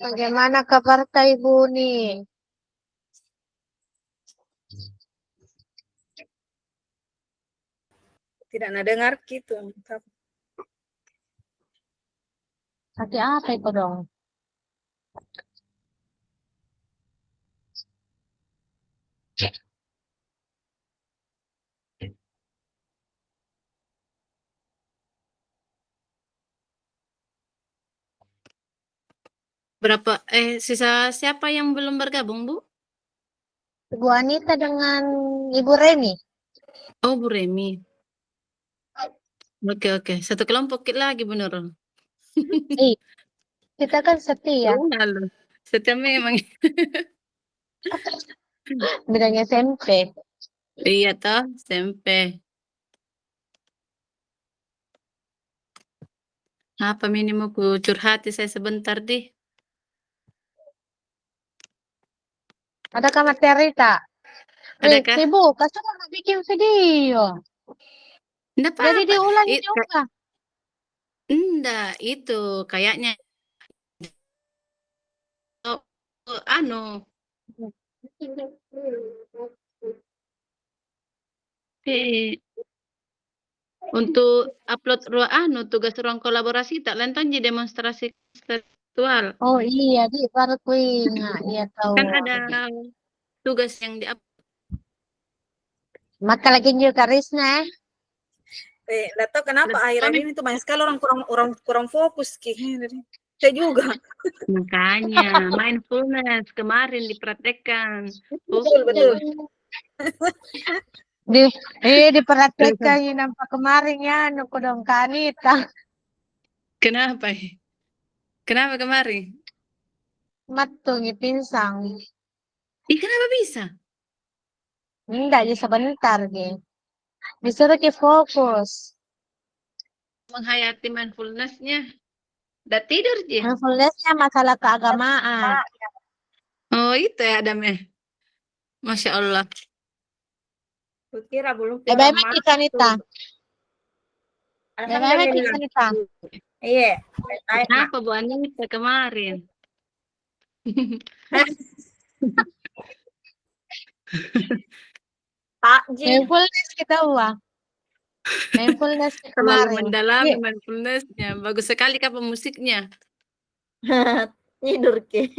Bagaimana kabar Ibu nih? Tidak ada dengar gitu. Sakit apa itu dong? Sisa siapa yang belum bergabung, Bu? Ibu Anita dengan Ibu Reni. Oh, Bu Remi. Oke. Satu kelompok lagi, Bu Nurul. Kita kan setia. Lalu, setia memang. Bedanya SMP. Iya toh, SMP. Apa minimum ku curhati saya sebentar deh. Adakah materi tak? Adakah? Sibuk, kasih mau bikin video. Enggak Jadi apa-apa. diulangi juga. Enggak, itu kayaknya anu untuk upload tugas ruang kolaborasi tak lantang di demonstrasi virtual. Oh iya, baru ku ingat. Iya tahu. Kan ada tugas yang di Maka lagi juga Risna. Nggak tahu kenapa akhir-akhir ini tuh banyak sekali orang kurang fokus Ki. Saya juga. Makanya mindfulness kemarin dipraktekkan. Betul. Diperhatikan nampak kemarin ya, nuku dong Kanita. Kenapa? Kenapa kemarin? Matung pinsang. Kenapa bisa? Enggak, aja sebentar, gitu. Disuruh ke fokus. Menghayati mindfulness-nya. Udah tidur, Ji? Mindfulness-nya masalah keagamaan. Oh, itu ya, Adam ya. Masya Allah. Kukira belum Bagaimana kita, Nita? Alhamdulillah. Iya. Kenapa Bu Anita kemarin? Pak Ji. Mindfulness kita uang. Mindfulness Terlalu kemarin. mendalami mindfulness-nya. Bagus sekali kapan musiknya. Tidur Ki.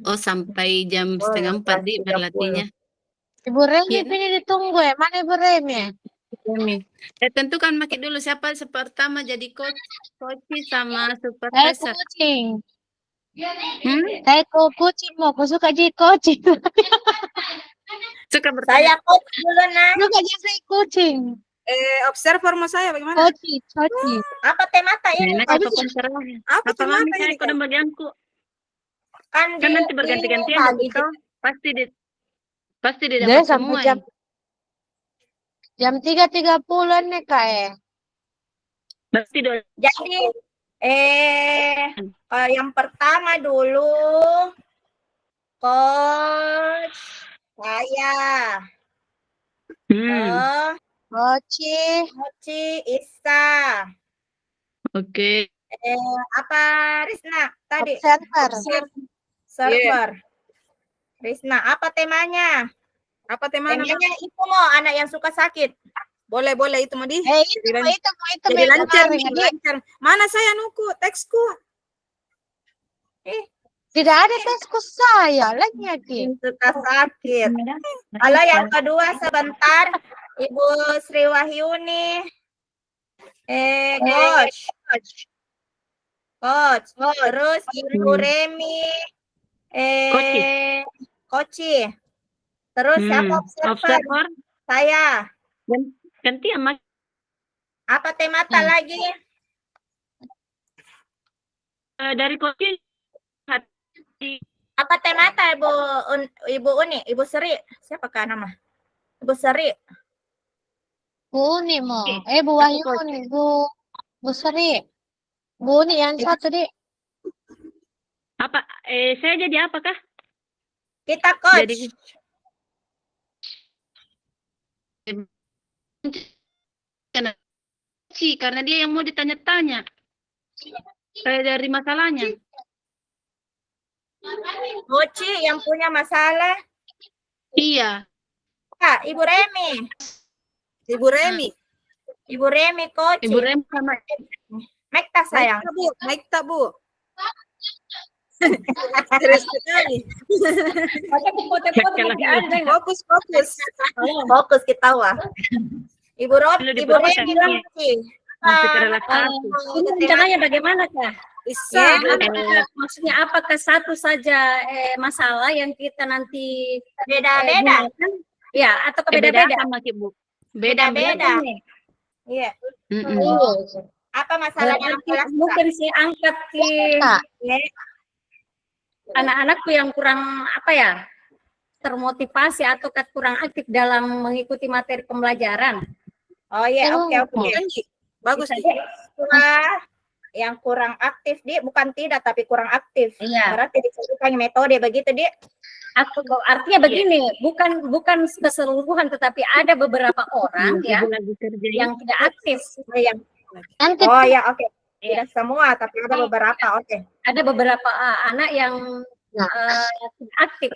Oh, sampai jam 3:30 di berlatihnya. Ibu Remi ini ditunggu ya. Mana Ibu Remi? Tentu kan makin dulu siapa pertama jadi coach sama Saya supervisor. kucing. Saya kucing mau. Aku suka jadi coaching. Suka bertanya. Saya coach dulu nah. Suka jadi kucing. Observer mau saya bagaimana? Coaching. Apa temata ini? Apa mami saya kode bagianku? Kan nanti berganti-gantian gitu. Pasti di dapat semua. Jam 3:30 nih Kak. Pasti dulu. Jadi yang pertama dulu coach saya. Mochi Isa. Oke. Apa Risna tadi? Server. Risna, apa temanya? Temanya itu mau anak yang suka sakit. Boleh itu mau di. Itu jadi lancar. Mana saya nuku teksku? Tidak ada tesku saya lagi. Suka sakit. Kalau yang kedua sebentar, Ibu Sri Wahyuni. Coach. Terus Ibu Remi. Koci. Terus siapa observer? Saya. Ganti sama. Apa temata lagi? Dari Koci. Apa temata Ibu Uni? Ibu Sri. Siapakah nama? Ibu Sri. Bu Uni mau. Bu Wahyuni. Bu Sri. Bu Uni yang satu deh. Apa? Saya jadi apakah? Kita coach. Jadi karena dia yang mau ditanya-tanya dari masalahnya. Coach yang punya masalah. Iya. Ibu Remi. Ibu Remi. Ibu Remi coach. Ibu Rem sama Mic tak sayang. Mic tak, Bu. Serius sekali. Fokus. Fokus kita wah. Ibu Remi Rencananya bagaimana Kak? Bisa. Maksudnya apakah satu saja masalah yang kita nanti beda-beda. Ya, atau beda beda-beda? sama Bu. Beda-beda. Iya. Apa masalahnya? Mungkin sih angkat ke anak-anakku yang kurang termotivasi atau kurang aktif dalam mengikuti materi pembelajaran. Oh iya, oke. Bagus nih. Yang kurang aktif dia bukan tidak tapi kurang aktif. Iya. Berarti disebutkan metode begitu dia. Artinya begini, bukan keseluruhan tetapi ada beberapa orang yang tidak aktif. Oh ya, oke. Tidak semua tapi ada beberapa, oke. Ada beberapa anak yang tidak aktif.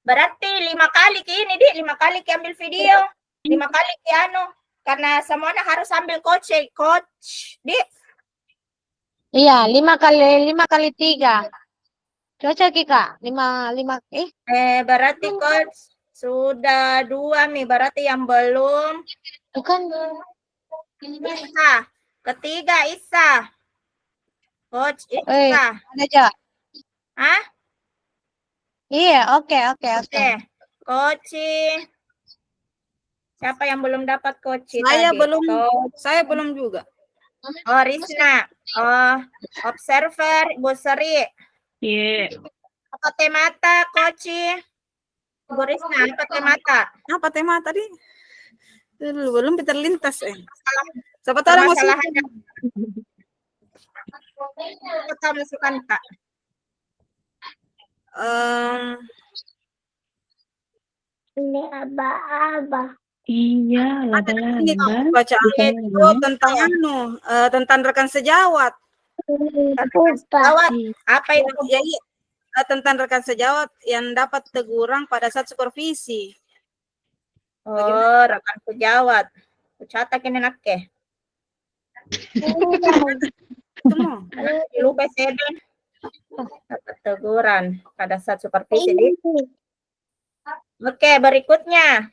Berarti 5 kali ini dia 5 kali ambil video, 5 kali karena semuanya harus ambil coach dia. Iya, 5 kali 3. Cocok Kak, 5 berarti coach sudah 2 nih, berarti yang belum bukan Isa. Ketiga Isa. Coach Isa. Ada. Hah? Iya, oke. Coach. Siapa yang belum dapat coach? Saya belum juga. Oh, Risna. Oh, observer, Bu Seri. Iya. Apa temata, coach? Bu Risna, apa temata? Apa tema tadi? Belum terlintas. Siapa tahu ada masalahnya. Kita masukkan, Kak. Ini aba-aba. Iya, bacaan itu tentang rekan sejawat. Apa itu? Jadi tentang rekan sejawat yang dapat teguran pada saat supervisi. Oh, rekan sejawat. Catat ini nakke. Lupa seben. Dapat teguran pada saat supervisi. Oke, berikutnya.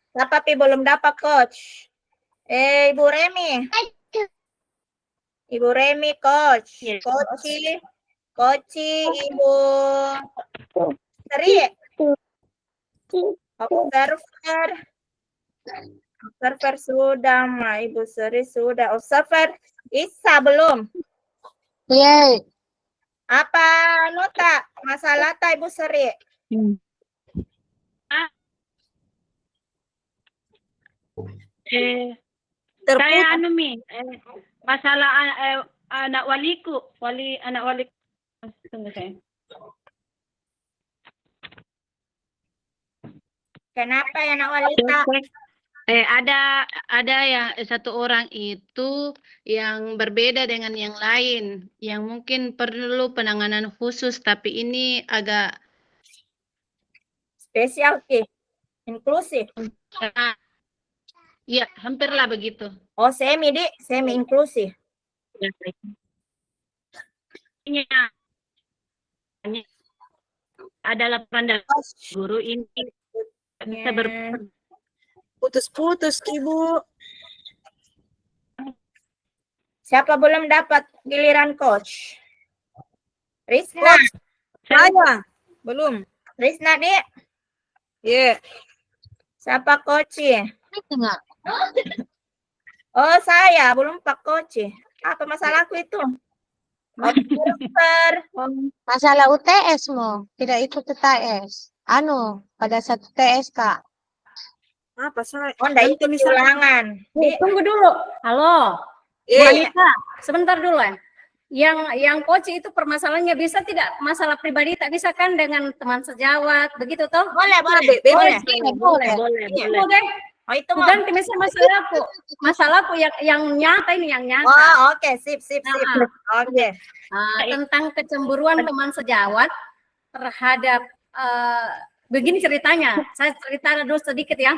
Siapa belum dapat coach? Ibu Remi. Ibu Remi coach. Coach Ibu Seri. Observer sudah, Ibu Seri sudah. Observer Isa belum. Iya. Apa nota masalah Ibu Seri? Saya masalah anak waliku, anak wali. Tunggu saya. Kenapa ya anak wanita? Ada yang satu orang itu yang berbeda dengan yang lain, yang mungkin perlu penanganan khusus, tapi ini agak spesial inklusif. Iya, hampirlah begitu. Oh, semi inklusif. Ini adalah pandangan guru ini bisa putus-putus, Ibu. Siapa belum dapat giliran coach? Risna. Saya belum. Risna, Dek. Iya. Siapa coach? Oh, saya belum Pak coach. Apa masalahku itu? Masalah UTS mu, tidak ikut UTS. Pada saat UTS Kak. Apa saya? Oh, enggak ikut ulangan. Tunggu dulu. Halo. Iya. Wanita, sebentar dulu ya. yang koci itu permasalahannya bisa tidak masalah pribadi, tak bisa kan dengan teman sejawat begitu toh? Boleh, Boleh. Boleh. Oh, itu mau. Bukan misalnya masalahku yang nyata ini yang nyata. Oh, oke, sip. Oke. Tentang kecemburuan teman sejawat terhadap begini ceritanya. Saya cerita dulu sedikit ya.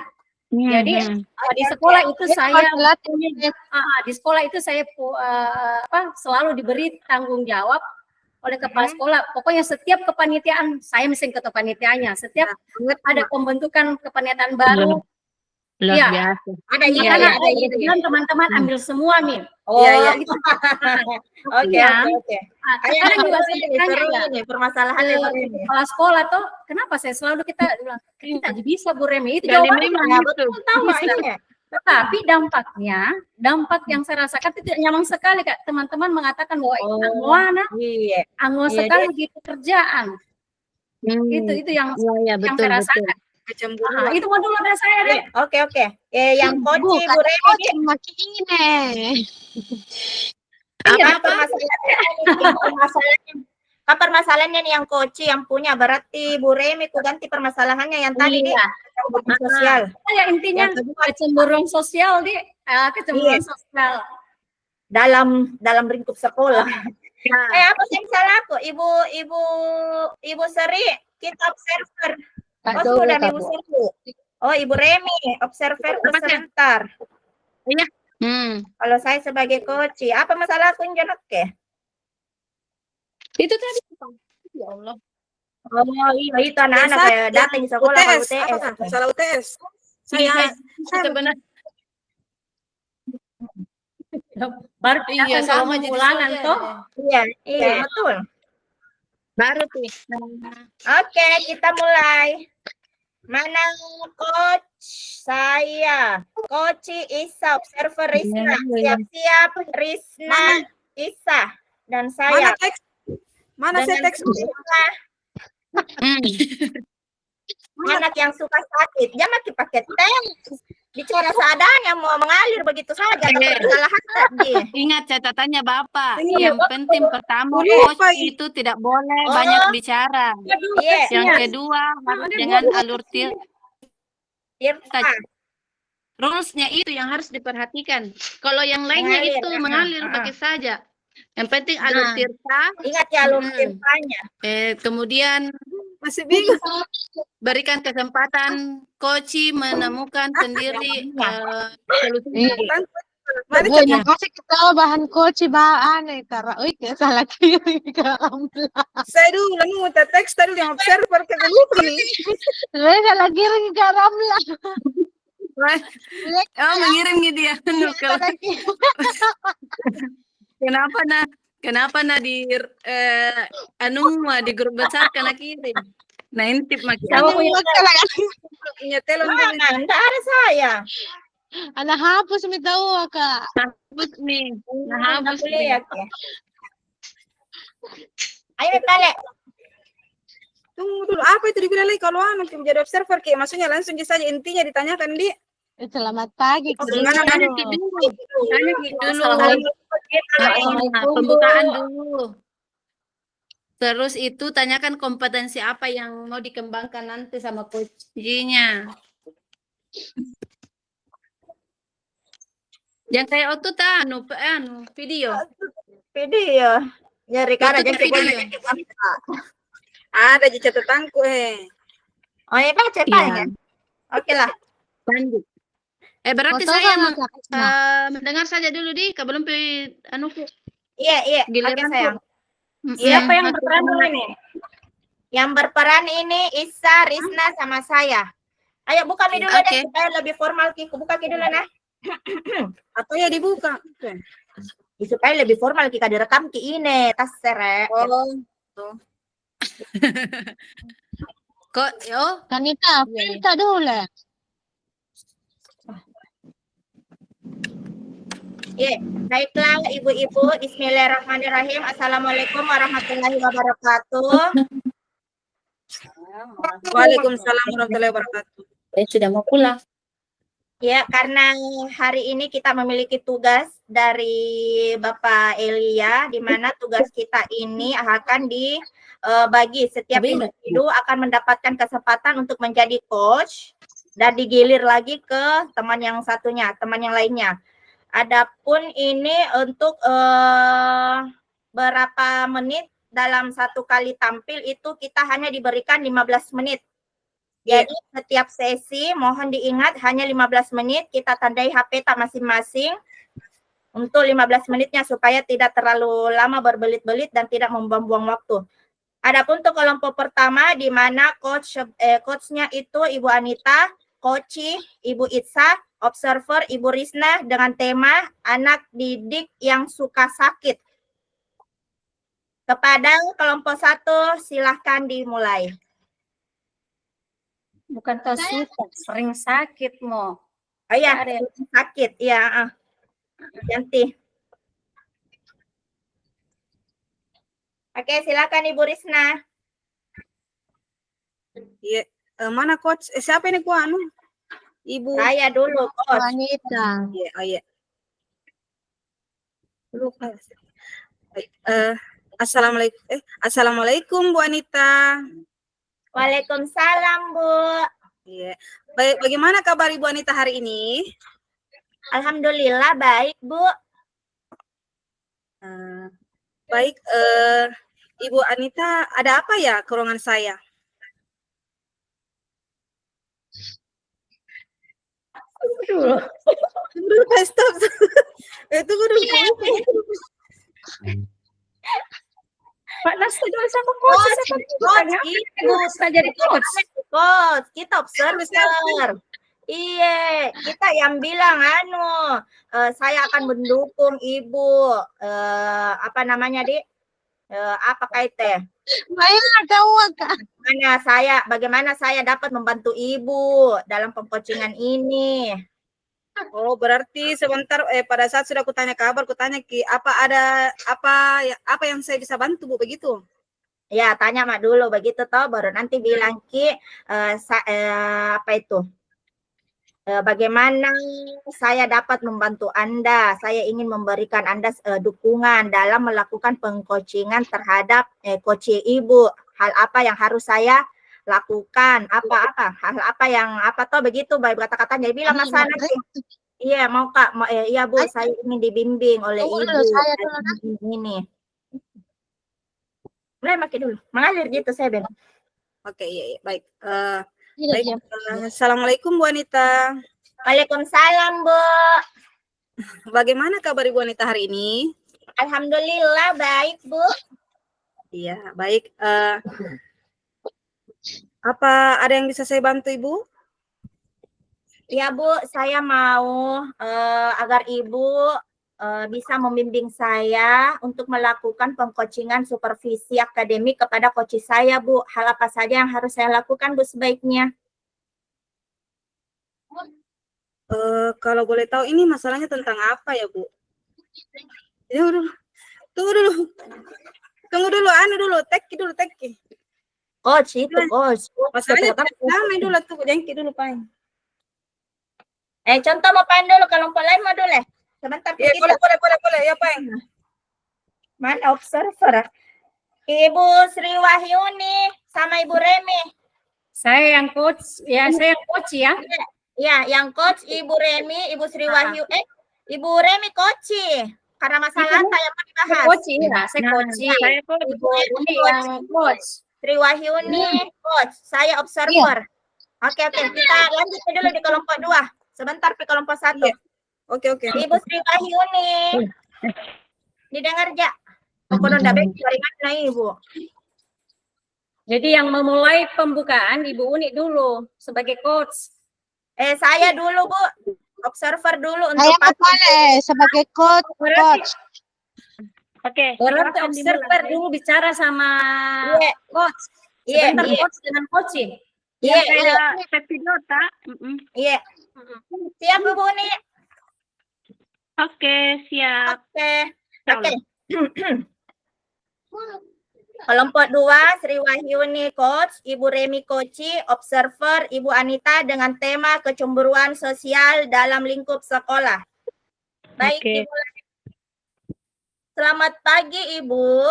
Jadi di sekolah itu saya selalu diberi tanggung jawab oleh kepala sekolah. Pokoknya setiap kepanitiaan saya mesti ketua panitianya. Setiap ada pembentukan kepanitiaan baru, Luar biasa. Ada dan teman-teman ambil semua nih. Iya. Gitu. Oke. Kadang juga saya ditanya ini permasalahannya ini. Kepala sekolah tuh, kenapa saya selalu kita bilang kita bisa Bu Remi itu jawabannya betul tahu ini. Tetapi dampak yang saya rasakan itu tidak nyaman sekali Kak. Teman-teman mengatakan bahwa angguan sekali gitu kerjaan. Itu yang saya rasakan. Kecemburuan. Itu modul ada saya deh. Oke. Yang koci Bu Remi apa permasalahannya nih yang koci yang punya, berarti Bu Remi ku ganti permasalahannya yang tadi nih sosial. Ya intinya kecemburuan sosial kecemburuan sosial dalam lingkup sekolah. Apa sih salah aku? Ibu Seri, kita observer. Sudah Ibu Seri. Oh, Ibu Remi, observer sebentar. Iya. Kalau saya sebagai koci, apa masalah aku yang ke? Itu tadi. Ya Allah. Oh iya, itu anak-anak kayak datang di sekolah kalau UTS. Masalah UTS. Saya benar. baru sama ulangan toh. Iya, betul. Baru tuh. Oke, kita mulai. Mana coach saya? Coach Isa, observer Risna. Siap-siap Risna, Isa, dan saya. Mana saya teks? Anak yang suka sakit, jangan pakai teks. Bicara seadanya mau mengalir begitu saja. Ingat catatannya Bapak. Yang penting pertama coach itu tidak boleh banyak bicara. Yang kedua dengan alur rules-nya itu yang harus diperhatikan. Kalau yang lainnya itu mengalir begitu saja. Yang penting alur tirta. Ingat ya alur tirtanya. Kemudian masih bingung. Berikan kesempatan koci menemukan sendiri solusinya. Yang koci kita bahan koci bahan karena salah kiri saya dulu nemu teks tadi yang observer ke lupa nih. Saya salah kiri Ramla. Oh, mengirim gitu ya. Kenapa di di grup besar kena kirim. Nah, intip makin. Nyetelon enggak ada saya. Anak hapus mi tahu Kak. Hapus nih. Hapus nih. Ayo balik. Tunggu dulu, apa itu dibilang lagi kalau anak menjadi observer kayak maksudnya langsung saja intinya ditanyakan di selamat pagi. Pembukaan dulu. Terus itu tanyakan kompetensi apa yang mau dikembangkan nanti sama coach-nya. Yang kayak auto video. Nyari karena jadi ada di catatanku Oh ya Pak, cepat ya. Oke lah. Lanjut. Berarti saya mendengar saja dulu belum Iya. Oke sayang. Siapa yang berperan dulu ini? Yang berperan ini Isa, Risna, sama saya. Ayo buka dulu deh supaya lebih formal. Buka dulu nah. Atau ya dibuka. Supaya lebih formal kita direkam ini tas sere. Kok Kanita dulu. Baiklah ibu-ibu, bismillahirrahmanirrahim. Assalamualaikum warahmatullahi wabarakatuh. Waalaikumsalam warahmatullahi wabarakatuh. Sudah mau pulang. Ya, karena hari ini kita memiliki tugas dari Bapak Elia, di mana tugas kita ini akan dibagi. Setiap individu akan mendapatkan kesempatan untuk menjadi coach dan digilir lagi ke teman yang satunya, teman yang lainnya. Adapun ini untuk berapa menit dalam satu kali tampil itu kita hanya diberikan 15 menit. Jadi setiap sesi mohon diingat hanya 15 menit, kita tandai HP tak masing-masing untuk 15 menitnya supaya tidak terlalu lama berbelit-belit dan tidak membuang-buang waktu. Adapun untuk kelompok pertama di mana coachnya itu Ibu Anita, coachi Ibu Itsa, observer Ibu Risna dengan tema anak didik yang suka sakit. Kepada kelompok 1 silahkan dimulai. Bukan tahu suka, sering sakit mo. Oh iya, sakit. Iya, ganti. Oke, silakan Ibu Risna. Iya, mana coach? Siapa ini ku anu? Ibu. Saya dulu, coach. Wanita. Iya, oh iya. Lupa. Assalamualaikum. Assalamualaikum Bu Anita. Waalaikumsalam, Bu. Iya. Baik, bagaimana kabar Ibu Anita hari ini? Alhamdulillah baik, Bu. Baik, Ibu Anita, ada apa ya ke ruangan saya? Tunggu dulu, stop. Tunggu dulu. Pak Nasta dulu sama coach. Coach, jadi coach. Coach, kita observer. Iya, kita yang bilang saya akan mendukung Ibu. Apa namanya, Dik? Apa kaitnya? Bagaimana saya dapat membantu Ibu dalam pengcoachingan ini? Oh, berarti sebentar pada saat sudah kutanya kabar, kutanya Ki, apa yang saya bisa bantu Bu begitu? Ya, tanya Mak dulu begitu toh, baru nanti bilang Ki apa itu? Bagaimana saya dapat membantu Anda? Saya ingin memberikan Anda dukungan dalam melakukan pengcoachingan terhadap coach Ibu. Hal apa yang harus saya lakukan? Hal apa yang toh begitu baik kata-katanya. Bilang Mas Ana, iya mau Kak, iya Bu, saya ingin dibimbing oleh Ibu. Ini. Mulai makin dulu, mengalir gitu saya bilang. Oke, iya, baik. Baik, Assalamualaikum Bu Anita. Waalaikumsalam, Bu. Bagaimana kabar Ibu Anita hari ini? Alhamdulillah baik, Bu. Iya, baik. Apa ada yang bisa saya bantu Ibu? Ya Bu, saya mau agar Ibu bisa membimbing saya untuk melakukan pengcoachingan supervisi akademik kepada coach saya, Bu. Hal apa saja yang harus saya lakukan, Bu, sebaiknya? Kalau boleh tahu ini masalahnya tentang apa ya, Bu? Tunggu dulu, teki. Coach, itu coach. Masalahnya sama dulu, tunggu, jengki dulu, Pak. Contoh mau pain dulu, kalau mau lain mau dulu. Sebentar. Ya, boleh, ya, Pak. Mana observer? Ibu Sri Wahyuni sama Ibu Remi. Saya yang coach, ya. Ya, yang coach Ibu Remi, Ibu Sri Wahyu. Ibu Remi coach. Karena masalah saya mau dibahas. Coach, ya, saya coach. Ibu Remi yang coach. Sri Wahyuni coach, saya observer. Oke, kita lanjut dulu di kelompok 2. Sebentar di kelompok 1. Oke. Ibu Sri Wahyuni. Didengar ja? Pokoknya ndak baik jaringan Ibu. Jadi yang memulai pembukaan Ibu Uni dulu sebagai coach. Saya dulu, Bu. Observer dulu untuk Saya boleh sebagai coach. Oke. Berarti observer dulu bicara sama coach. Sebentar coach dengan coaching. Iya. Pepidota. Iya. Siap Bu Uni? Oke, siap. Oke. Kelompok 2, Sri Wahyuni Coach, Ibu Remi Koci, Observer, Ibu Anita dengan tema kecemburuan sosial dalam lingkup sekolah. Baik, Oke. Ibu. Selamat pagi, Ibu.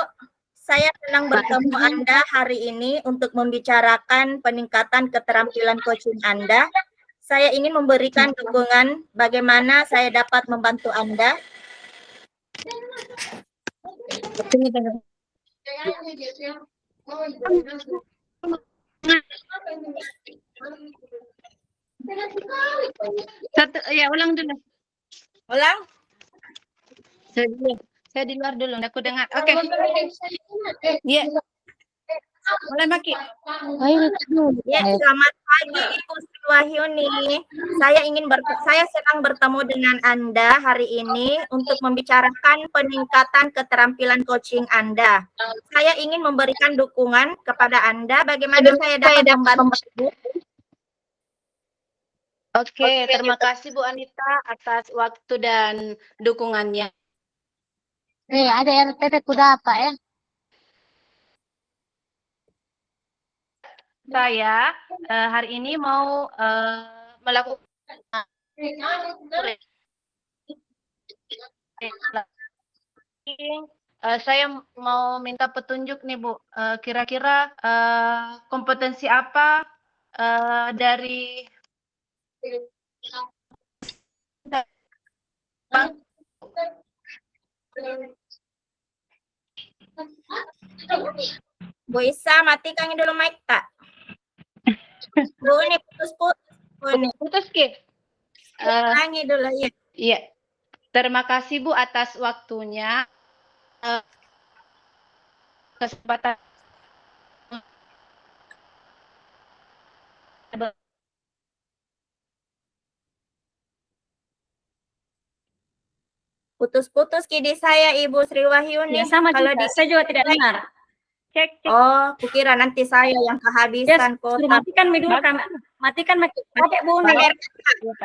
Saya senang bertemu Anda hari ini untuk membicarakan peningkatan keterampilan coaching Anda. Saya ingin memberikan dukungan bagaimana saya dapat membantu Anda. Ulang dulu. Ulang. Saya di luar dulu, aku dengar. Oke. Iya. Mulai Maki. Ya, selamat pagi Ibu Sri Wahyuni. Saya senang bertemu dengan Anda hari ini untuk membicarakan peningkatan keterampilan coaching Anda. Saya ingin memberikan dukungan kepada Anda. Bagaimana saya dapat membantu? Oke, terima kasih Bu Anita atas waktu dan dukungannya. Ada RPP kuda apa ya? Saya hari ini mau melakukan saya mau minta petunjuk nih Bu. Kira-kira kompetensi apa dari Bu Isa, matikan dulu mic, Kak. Bu, ini putus-putus. Putus Ki. Tangi dulu ya. Iya. Terima kasih Bu atas waktunya. Kesempatan Putus-putus kidi saya Ibu Sri Wahyuni. Ya, sama Kalau juga. Saya juga tidak dengar. cek. Oh, kukira nanti saya yang kehabisan Suruh kota. matikan dulu matikan pakai Bu nih.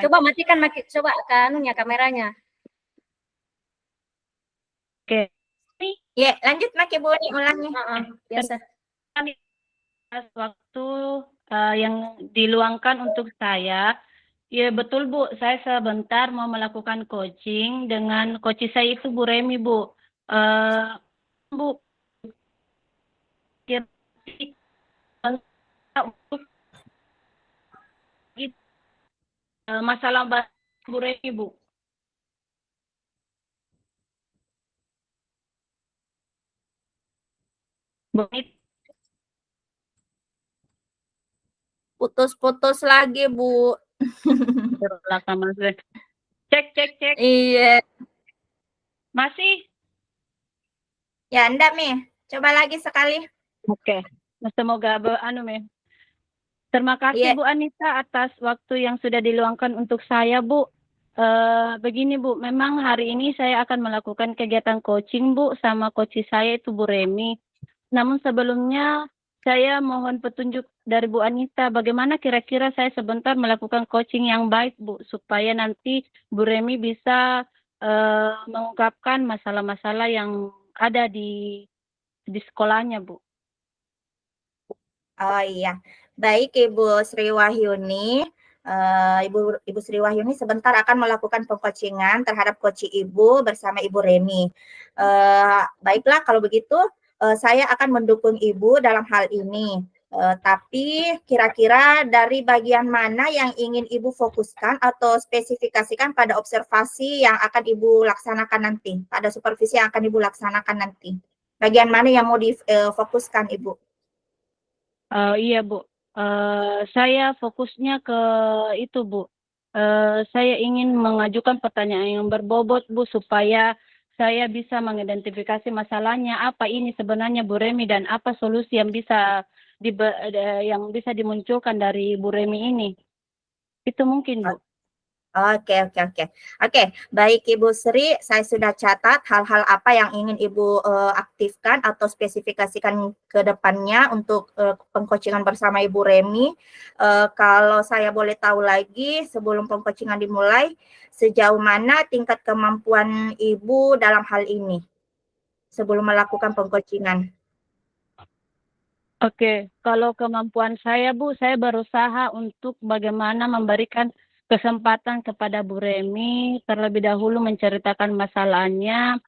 Coba matikan coba kameranya. Oke. Ya, lanjut Maki Bu nih ulangnya. Biasa. Waktu yang diluangkan untuk saya. Ya betul Bu, saya sebentar mau melakukan coaching dengan coach saya itu Bu Remi Bu. Bu, untuk masalah Bu Remi Bu. Putus-putus lagi Bu. Cek. Iya. Masih? Ya, enggak Mi. Coba lagi sekali. Oke. Semoga Mi. Terima kasih Bu Anita atas waktu yang sudah diluangkan untuk saya Bu. Begini Bu, memang hari ini saya akan melakukan kegiatan coaching Bu sama coach saya itu Bu Remi. Namun sebelumnya saya mohon petunjuk dari Bu Anita, bagaimana kira-kira saya sebentar melakukan coaching yang baik Bu, supaya nanti Bu Remi bisa mengungkapkan masalah-masalah yang ada di sekolahnya Bu. Oh iya, baik Ibu Sri Wahyuni. Ibu Sri Wahyuni sebentar akan melakukan pengcoachingan terhadap coach Ibu bersama Ibu Remi. Baiklah kalau begitu. Saya akan mendukung Ibu dalam hal ini. Tapi kira-kira dari bagian mana yang ingin Ibu fokuskan atau spesifikasikan pada observasi yang akan Ibu laksanakan nanti, pada supervisi yang akan Ibu laksanakan nanti. Bagian mana yang mau difokuskan Ibu? Iya Bu, saya fokusnya ke itu Bu. Saya ingin mengajukan pertanyaan yang berbobot Bu, supaya saya bisa mengidentifikasi masalahnya apa ini sebenarnya Bu Remi dan apa solusi yang bisa dimunculkan dari Bu Remi ini. Itu mungkin Bu. Oke, baik Ibu Sri, saya sudah catat hal-hal apa yang ingin Ibu aktifkan atau spesifikasikan ke depannya untuk pengcoachingan bersama Ibu Remi. Kalau saya boleh tahu lagi sebelum pengcoachingan dimulai, sejauh mana tingkat kemampuan Ibu dalam hal ini sebelum melakukan pengcoachingan? Oke, kalau kemampuan saya Bu, saya berusaha untuk bagaimana memberikan kesempatan kepada Bu Remi terlebih dahulu menceritakan masalahnya,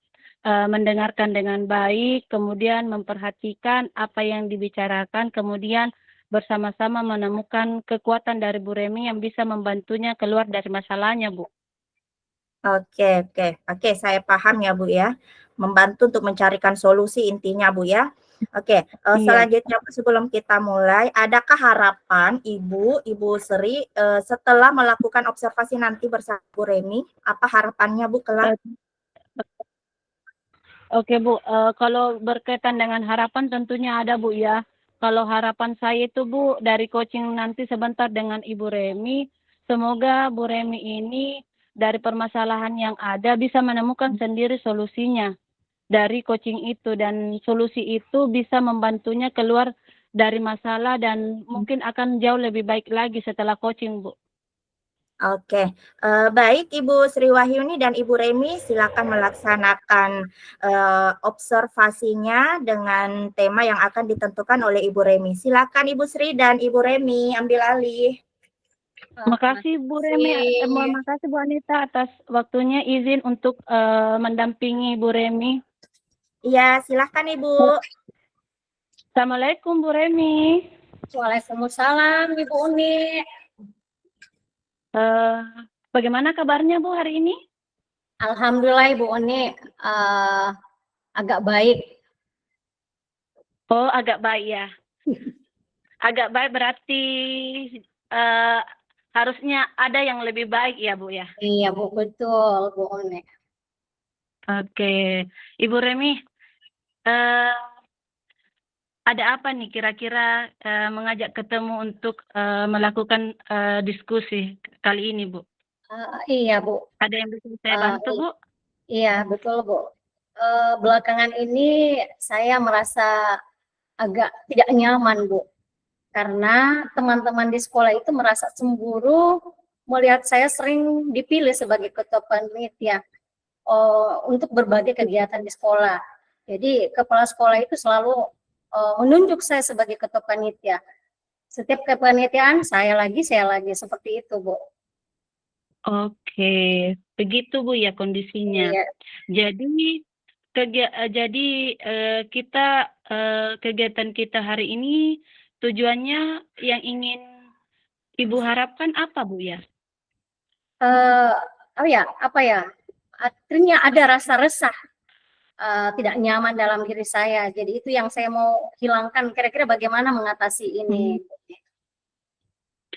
mendengarkan dengan baik, kemudian memperhatikan apa yang dibicarakan, kemudian bersama-sama menemukan kekuatan dari Bu Remi yang bisa membantunya keluar dari masalahnya, Bu. Oke, saya paham ya Bu ya. Membantu untuk mencarikan solusi intinya Bu ya. Oke, Iya. selanjutnya Bu, sebelum kita mulai, adakah harapan Ibu Sri setelah melakukan observasi nanti bersama Bu Remi? Apa harapannya Bu kelak? Oke Bu, kalau berkaitan dengan harapan tentunya ada Bu ya. Kalau harapan saya itu Bu, dari coaching nanti sebentar dengan Ibu Remi, semoga Bu Remi ini dari permasalahan yang ada bisa menemukan sendiri solusinya dari coaching itu, dan solusi itu bisa membantunya keluar dari masalah dan mungkin akan jauh lebih baik lagi setelah coaching Bu. Oke, baik Ibu Sri Wahyuni dan Ibu Remi, silakan melaksanakan observasinya dengan tema yang akan ditentukan oleh Ibu Remi. Silakan Ibu Sri dan Ibu Remi ambil alih. Makasih Bu Remi, makasih Bu Anita atas waktunya, izin untuk mendampingi Bu Remi. Iya, silakan Ibu. Assalamualaikum Bu Remi. Waalaikumsalam Ibu Uni. Bagaimana kabarnya Bu hari ini? Alhamdulillah Ibu Uni agak baik. Oh, agak baik ya. Agak baik berarti harusnya ada yang lebih baik ya Bu ya. Iya Bu, betul Bu Uni. Oke, Ibu Remi, ada apa nih kira-kira mengajak ketemu untuk melakukan diskusi kali ini Bu? Iya Bu. Ada yang bisa saya bantu Bu? Iya betul Bu. Belakangan ini saya merasa agak tidak nyaman Bu, karena teman-teman di sekolah itu merasa cemburu melihat saya sering dipilih sebagai ketua panitia untuk berbagai kegiatan di sekolah. Jadi kepala sekolah itu selalu menunjuk saya sebagai ketua panitia. Setiap kepanitiaan saya lagi seperti itu Bu. Oke, begitu Bu ya kondisinya. Iya. Jadi kegiatan kita hari ini tujuannya yang ingin Ibu harapkan apa Bu ya? Akhirnya ada rasa resah, tidak nyaman dalam diri saya. Jadi itu yang saya mau hilangkan. Kira-kira bagaimana mengatasi ini?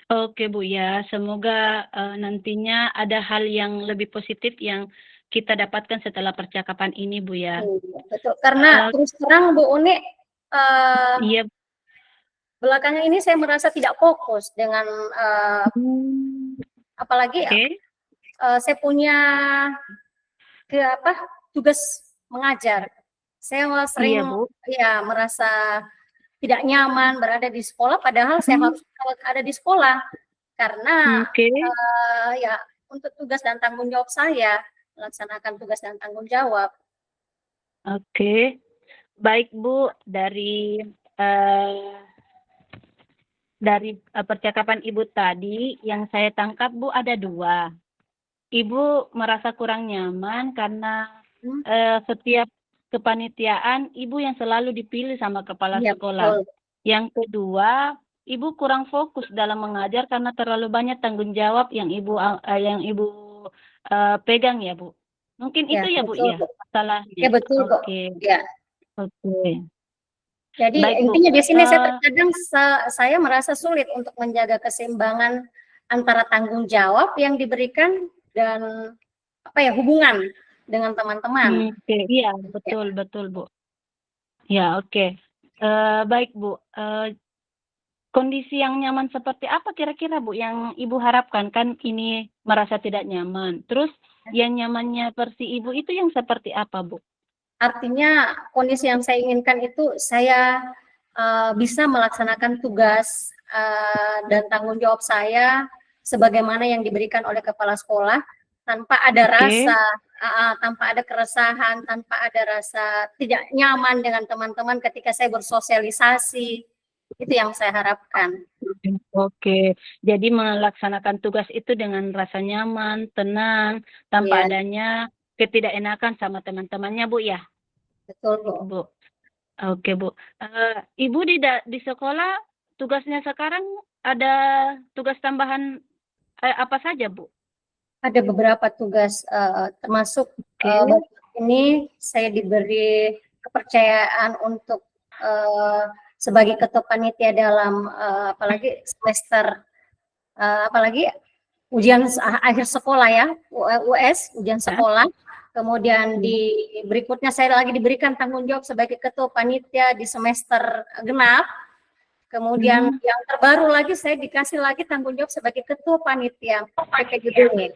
Oke Bu ya, semoga nantinya ada hal yang lebih positif yang kita dapatkan setelah percakapan ini Bu ya. Betul, karena terus terang Bu Uni, Iya. belakangan ini saya merasa tidak fokus dengan apalagi saya punya tugas mengajar. Saya sering merasa tidak nyaman berada di sekolah, padahal saya harus ada di sekolah karena untuk tugas dan tanggung jawab saya, melaksanakan tugas dan tanggung jawab. Oke, baik Bu, dari percakapan Ibu tadi yang saya tangkap Bu ada dua. Ibu merasa kurang nyaman karena setiap kepanitiaan Ibu yang selalu dipilih sama kepala sekolah. Betul. Yang kedua, Ibu kurang fokus dalam mengajar karena terlalu banyak tanggung jawab yang Ibu pegang ya Bu. Mungkin itu ya Bu ya masalahnya. Ya betul kok. Oke. Ya. Oke. Jadi baik, intinya di sini saya terkadang saya merasa sulit untuk menjaga keseimbangan antara tanggung jawab yang diberikan dan hubungan dengan teman-teman. Iya, betul Bu. Ya, oke. Baik Bu. Kondisi yang nyaman seperti apa kira-kira Bu yang Ibu harapkan? Kan ini merasa tidak nyaman. Terus yang nyamannya versi Ibu itu yang seperti apa Bu? Artinya kondisi yang saya inginkan itu saya bisa melaksanakan tugas dan tanggung jawab saya sebagaimana yang diberikan oleh kepala sekolah tanpa ada rasa, tanpa ada keresahan, tanpa ada rasa tidak nyaman dengan teman-teman ketika saya bersosialisasi. Itu yang saya harapkan. Oke, jadi melaksanakan tugas itu dengan rasa nyaman, tenang, tanpa Iya, adanya ketidakenakan sama teman-temannya, Bu ya? betul Bu. Bu. Oke, Bu. Ibu di sekolah tugasnya sekarang ada tugas tambahan apa saja, Bu? Ada beberapa tugas termasuk Oke. baru ini saya diberi kepercayaan untuk sebagai ketua panitia dalam apalagi semester apalagi ujian akhir sekolah ya, US, ujian sekolah. Kemudian di berikutnya saya lagi diberikan tanggung jawab sebagai ketua panitia di semester genap. Kemudian yang terbaru lagi saya dikasih lagi tanggung jawab sebagai ketua panitia PPGB.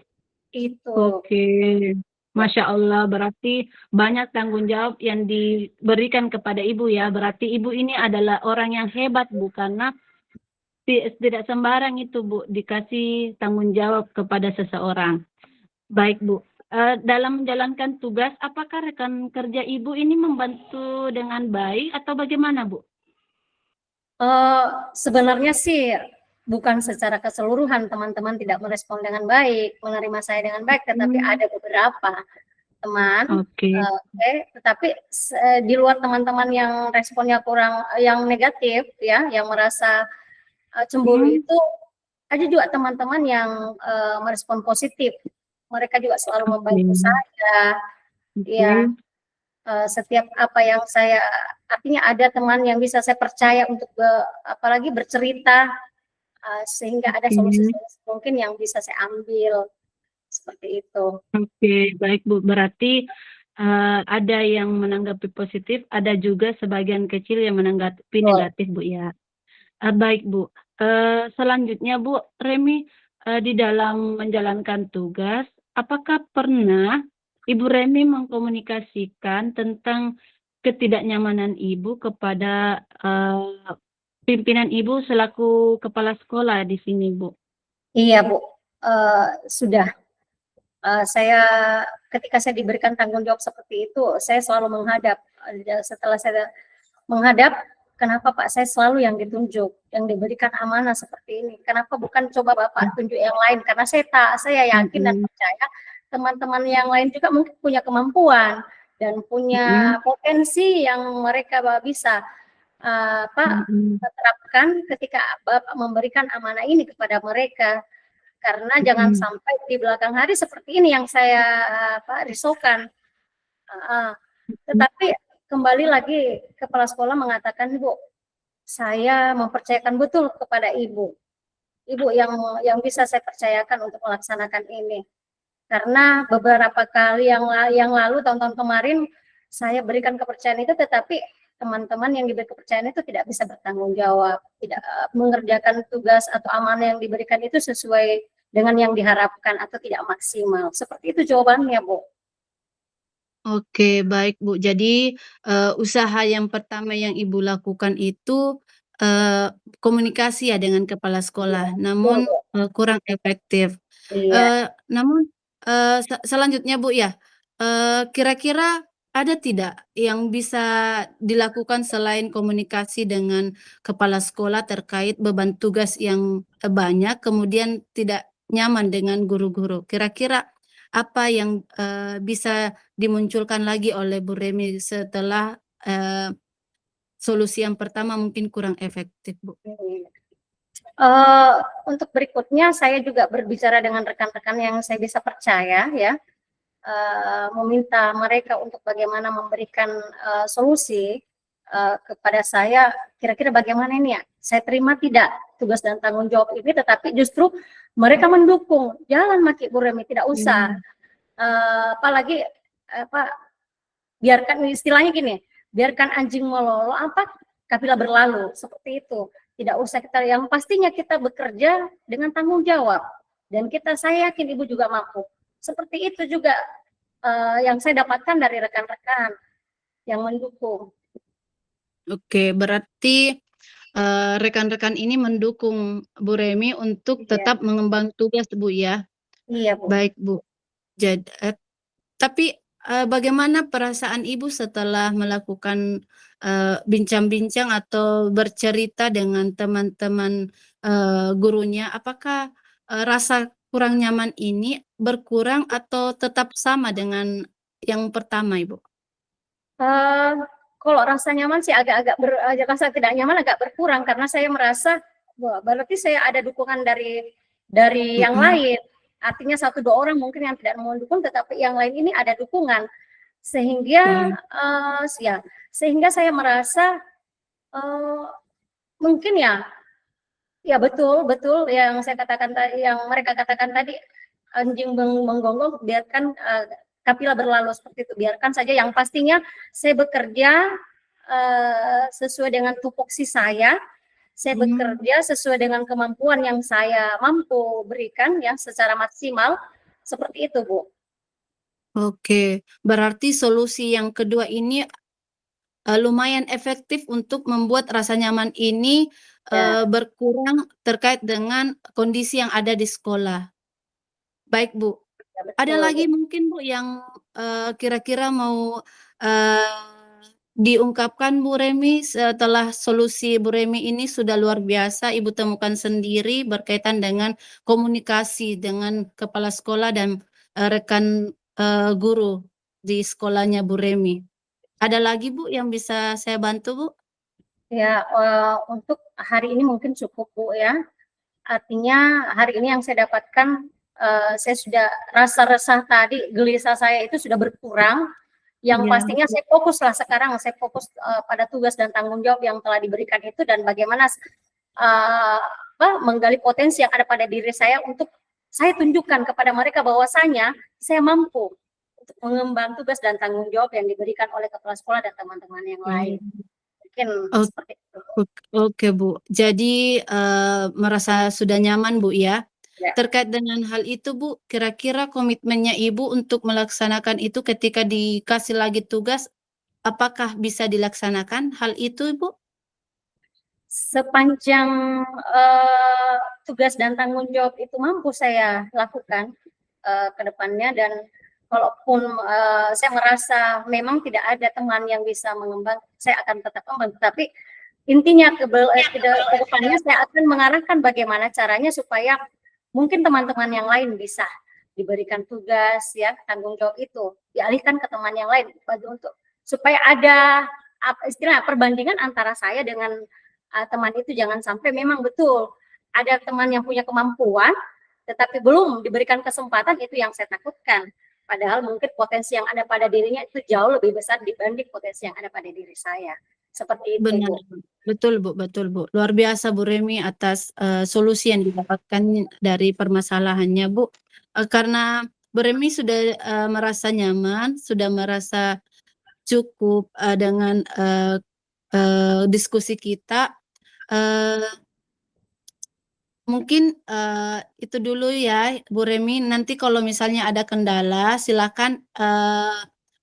Itu. Oke. Masya Allah, berarti banyak tanggung jawab yang diberikan kepada Ibu ya. Berarti Ibu ini adalah orang yang hebat, Bu, karena tidak sembarang itu, Bu, dikasih tanggung jawab kepada seseorang. Baik, Bu. Dalam menjalankan tugas, apakah rekan kerja Ibu ini membantu dengan baik atau bagaimana, Bu? Sebenarnya sih bukan secara keseluruhan teman-teman tidak merespon dengan baik, menerima saya dengan baik, tetapi ada beberapa teman, Oke. tetapi di luar teman-teman yang responnya kurang, yang negatif ya, yang merasa cemburu itu, ada juga teman-teman yang merespon positif. Mereka juga selalu membantu saya, ya. Setiap apa yang saya, artinya ada teman yang bisa saya percaya untuk apalagi bercerita, sehingga ada solusi-solusi mungkin yang bisa saya ambil, seperti itu. Oke, baik Bu. Berarti ada yang menanggapi positif, ada juga sebagian kecil yang menanggapi negatif, Bu ya. Baik Bu. Selanjutnya Bu, Remi di dalam menjalankan tugas, apakah pernah Ibu Remi mengkomunikasikan tentang ketidaknyamanan Ibu kepada pimpinan Ibu selaku kepala sekolah di sini, Bu? Iya, Bu. Sudah. Saya ketika saya diberikan tanggung jawab seperti itu, saya selalu menghadap. Setelah saya menghadap, kenapa Pak saya selalu yang ditunjuk, yang diberikan amanah seperti ini? Kenapa bukan coba Bapak tunjuk yang lain? Karena saya yakin dan percaya teman-teman yang lain juga mungkin punya kemampuan dan punya potensi yang mereka bisa terapkan ketika Bapak memberikan amanah ini kepada mereka. Karena jangan sampai di belakang hari seperti ini yang saya risaukan. Tetapi kembali lagi kepala sekolah mengatakan, Bu, saya mempercayakan betul kepada Ibu. Ibu yang bisa saya percayakan untuk melaksanakan ini. Karena beberapa kali yang lalu, tahun-tahun kemarin, saya berikan kepercayaan itu, tetapi teman-teman yang diberi kepercayaan itu tidak bisa bertanggung jawab, tidak mengerjakan tugas atau amanah yang diberikan itu sesuai dengan yang diharapkan atau tidak maksimal. Seperti itu jawabannya, Bu. Oke, baik Bu. Jadi usaha yang pertama yang Ibu lakukan itu komunikasi ya dengan kepala sekolah, namun kurang efektif. Namun selanjutnya Bu ya, kira-kira ada tidak yang bisa dilakukan selain komunikasi dengan kepala sekolah terkait beban tugas yang banyak, kemudian tidak nyaman dengan guru-guru? Kira-kira apa yang bisa dimunculkan lagi oleh Bu Remi setelah solusi yang pertama mungkin kurang efektif, Bu? Untuk berikutnya saya juga berbicara dengan rekan-rekan yang saya bisa percaya ya, meminta mereka untuk bagaimana memberikan solusi kepada saya, kira-kira bagaimana ini ya, saya terima tidak tugas dan tanggung jawab ini, tetapi justru mereka mendukung, jalan Maki Bu Remi, tidak usah, apalagi biarkan, istilahnya gini, biarkan anjing melolo, kafilah berlalu, seperti itu. Tidak usah kita, yang pastinya kita bekerja dengan tanggung jawab, dan saya yakin Ibu juga mampu. Seperti itu juga yang saya dapatkan dari rekan-rekan yang mendukung. Oke, berarti rekan-rekan ini mendukung Bu Remi untuk tetap mengembang tugas, Bu ya? Iya, Bu. Baik, Bu. Jadi, tapi bagaimana perasaan Ibu setelah melakukan bincang-bincang atau bercerita dengan teman-teman gurunya? Apakah rasa kurang nyaman ini berkurang atau tetap sama dengan yang pertama, Ibu? Eh, kalau rasa nyaman sih rasa tidak nyaman agak berkurang karena saya merasa wah, berarti saya ada dukungan dari yang Mm-mm. lain. Artinya 1-2 orang mungkin yang tidak mendukung, tetapi yang lain ini ada dukungan sehingga ya sehingga saya merasa mungkin ya betul betul yang saya katakan tadi, yang mereka katakan tadi, anjing menggonggong biarkan kapilah berlalu, seperti itu, biarkan saja. Yang pastinya saya bekerja sesuai dengan tupoksi saya bekerja sesuai dengan kemampuan yang saya mampu berikan ya secara maksimal, seperti itu Bu. Oke, berarti solusi yang kedua ini lumayan efektif untuk membuat rasa nyaman ini Ya. berkurang terkait dengan kondisi yang ada di sekolah. Baik, Bu. Ya, betul, Ada lagi mungkin Bu yang kira-kira mau diungkapkan Bu Remi setelah solusi Bu Remi ini sudah luar biasa Ibu temukan sendiri berkaitan dengan komunikasi dengan kepala sekolah dan rekan guru di sekolahnya Bu Remi. Ada lagi Bu yang bisa saya bantu Bu? Ya, untuk hari ini mungkin cukup Bu ya. Artinya hari ini yang saya dapatkan, saya sudah rasa resah tadi, gelisah saya itu sudah berkurang. Yang Iya. pastinya saya fokuslah sekarang, saya fokus pada tugas dan tanggung jawab yang telah diberikan itu dan bagaimana menggali potensi yang ada pada diri saya untuk saya tunjukkan kepada mereka bahwasanya saya mampu untuk mengemban tugas dan tanggung jawab yang diberikan oleh kepala sekolah dan teman-teman yang lain. Mungkin seperti itu. Oke Bu, jadi merasa sudah nyaman Bu ya. Ya. Terkait dengan hal itu Bu, kira-kira komitmennya Ibu untuk melaksanakan itu ketika dikasih lagi tugas, apakah bisa dilaksanakan hal itu Ibu? Sepanjang tugas dan tanggung jawab itu mampu saya lakukan ke depannya, dan kalaupun saya merasa memang tidak ada teman yang bisa mengembang, saya akan tetap mengembang. Tapi intinya ke depannya saya akan mengarahkan bagaimana caranya supaya mungkin teman-teman yang lain bisa diberikan tugas ya tanggung jawab itu dialihkan ke teman yang lain untuk supaya ada istilah perbandingan antara saya dengan teman itu. Jangan sampai memang betul ada teman yang punya kemampuan tetapi belum diberikan kesempatan, itu yang saya takutkan. Padahal mungkin potensi yang ada pada dirinya itu jauh lebih besar dibanding potensi yang ada pada diri saya. Seperti itu, Benar, Bu. betul Bu, betul Bu. Luar biasa Bu Remi atas solusi yang didapatkan dari permasalahannya Bu. Karena Bu Remi sudah merasa nyaman, sudah merasa cukup dengan diskusi kita. Mungkin itu dulu ya Bu Remi. Nanti kalau misalnya ada kendala silakan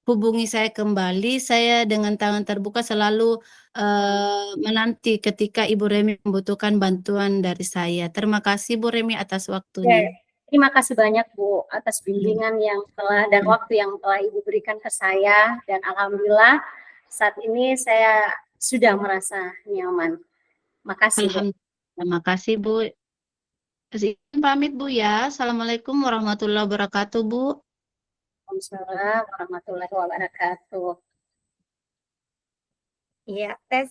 hubungi saya kembali. Saya dengan tangan terbuka selalu menanti ketika Ibu Remi membutuhkan bantuan dari saya. Terima kasih Bu Remi atas waktunya. Ya, terima kasih banyak Bu atas bimbingan yang telah dan waktu yang telah Ibu berikan ke saya, dan alhamdulillah saat ini saya sudah merasa nyaman. Makasih Bu. Alhamdulillah. Terima kasih Bu. Izin pamit Bu ya. Assalamualaikum warahmatullahi wabarakatuh Bu. Waalaikumsalam warahmatullahi wabarakatuh. Iya, tes.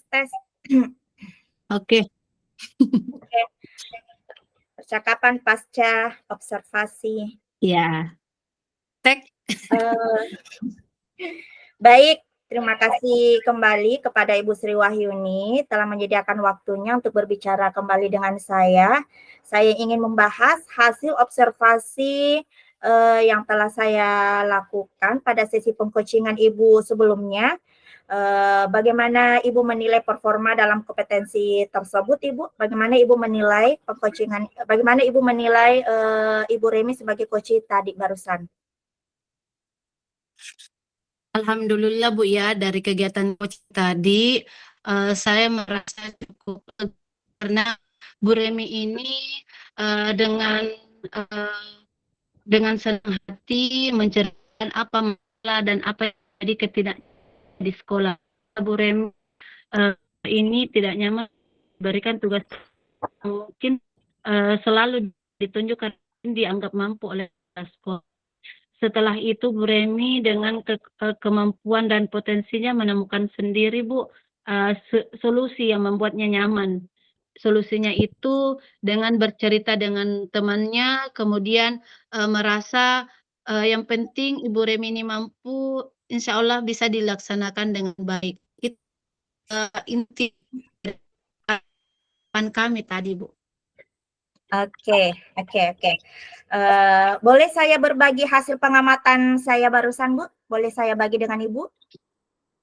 Oke. Percakapan pasca observasi. Ya. Tek. Baik, terima kasih kembali kepada Ibu Sri Wahyuni telah menyediakan waktunya untuk berbicara kembali dengan saya. Saya ingin membahas hasil observasi yang telah saya lakukan pada sesi pengcoachingan Ibu sebelumnya. Bagaimana Ibu menilai performa dalam kompetensi tersebut, Ibu? Bagaimana Ibu menilai pengcoachingan? Bagaimana Ibu menilai Ibu Remi sebagai coach tadi barusan? Alhamdulillah Bu ya, dari kegiatan coach tadi saya merasa cukup karena Bu Remi ini dengan senang hati menceritakan apa dan apa yang jadi ketidak di sekolah. Bu Remi ini tidak nyaman berikan tugas mungkin selalu ditunjukkan dianggap mampu oleh sekolah. Setelah itu Bu Remi dengan kemampuan dan potensinya menemukan sendiri Bu solusi yang membuatnya nyaman. Solusinya itu dengan bercerita dengan temannya, kemudian merasa yang penting Ibu Remi ini mampu, insya Allah bisa dilaksanakan dengan baik. Itu inti harapan kami tadi Bu. Oke. Boleh saya berbagi hasil pengamatan saya barusan, Bu? Boleh saya bagi dengan Ibu?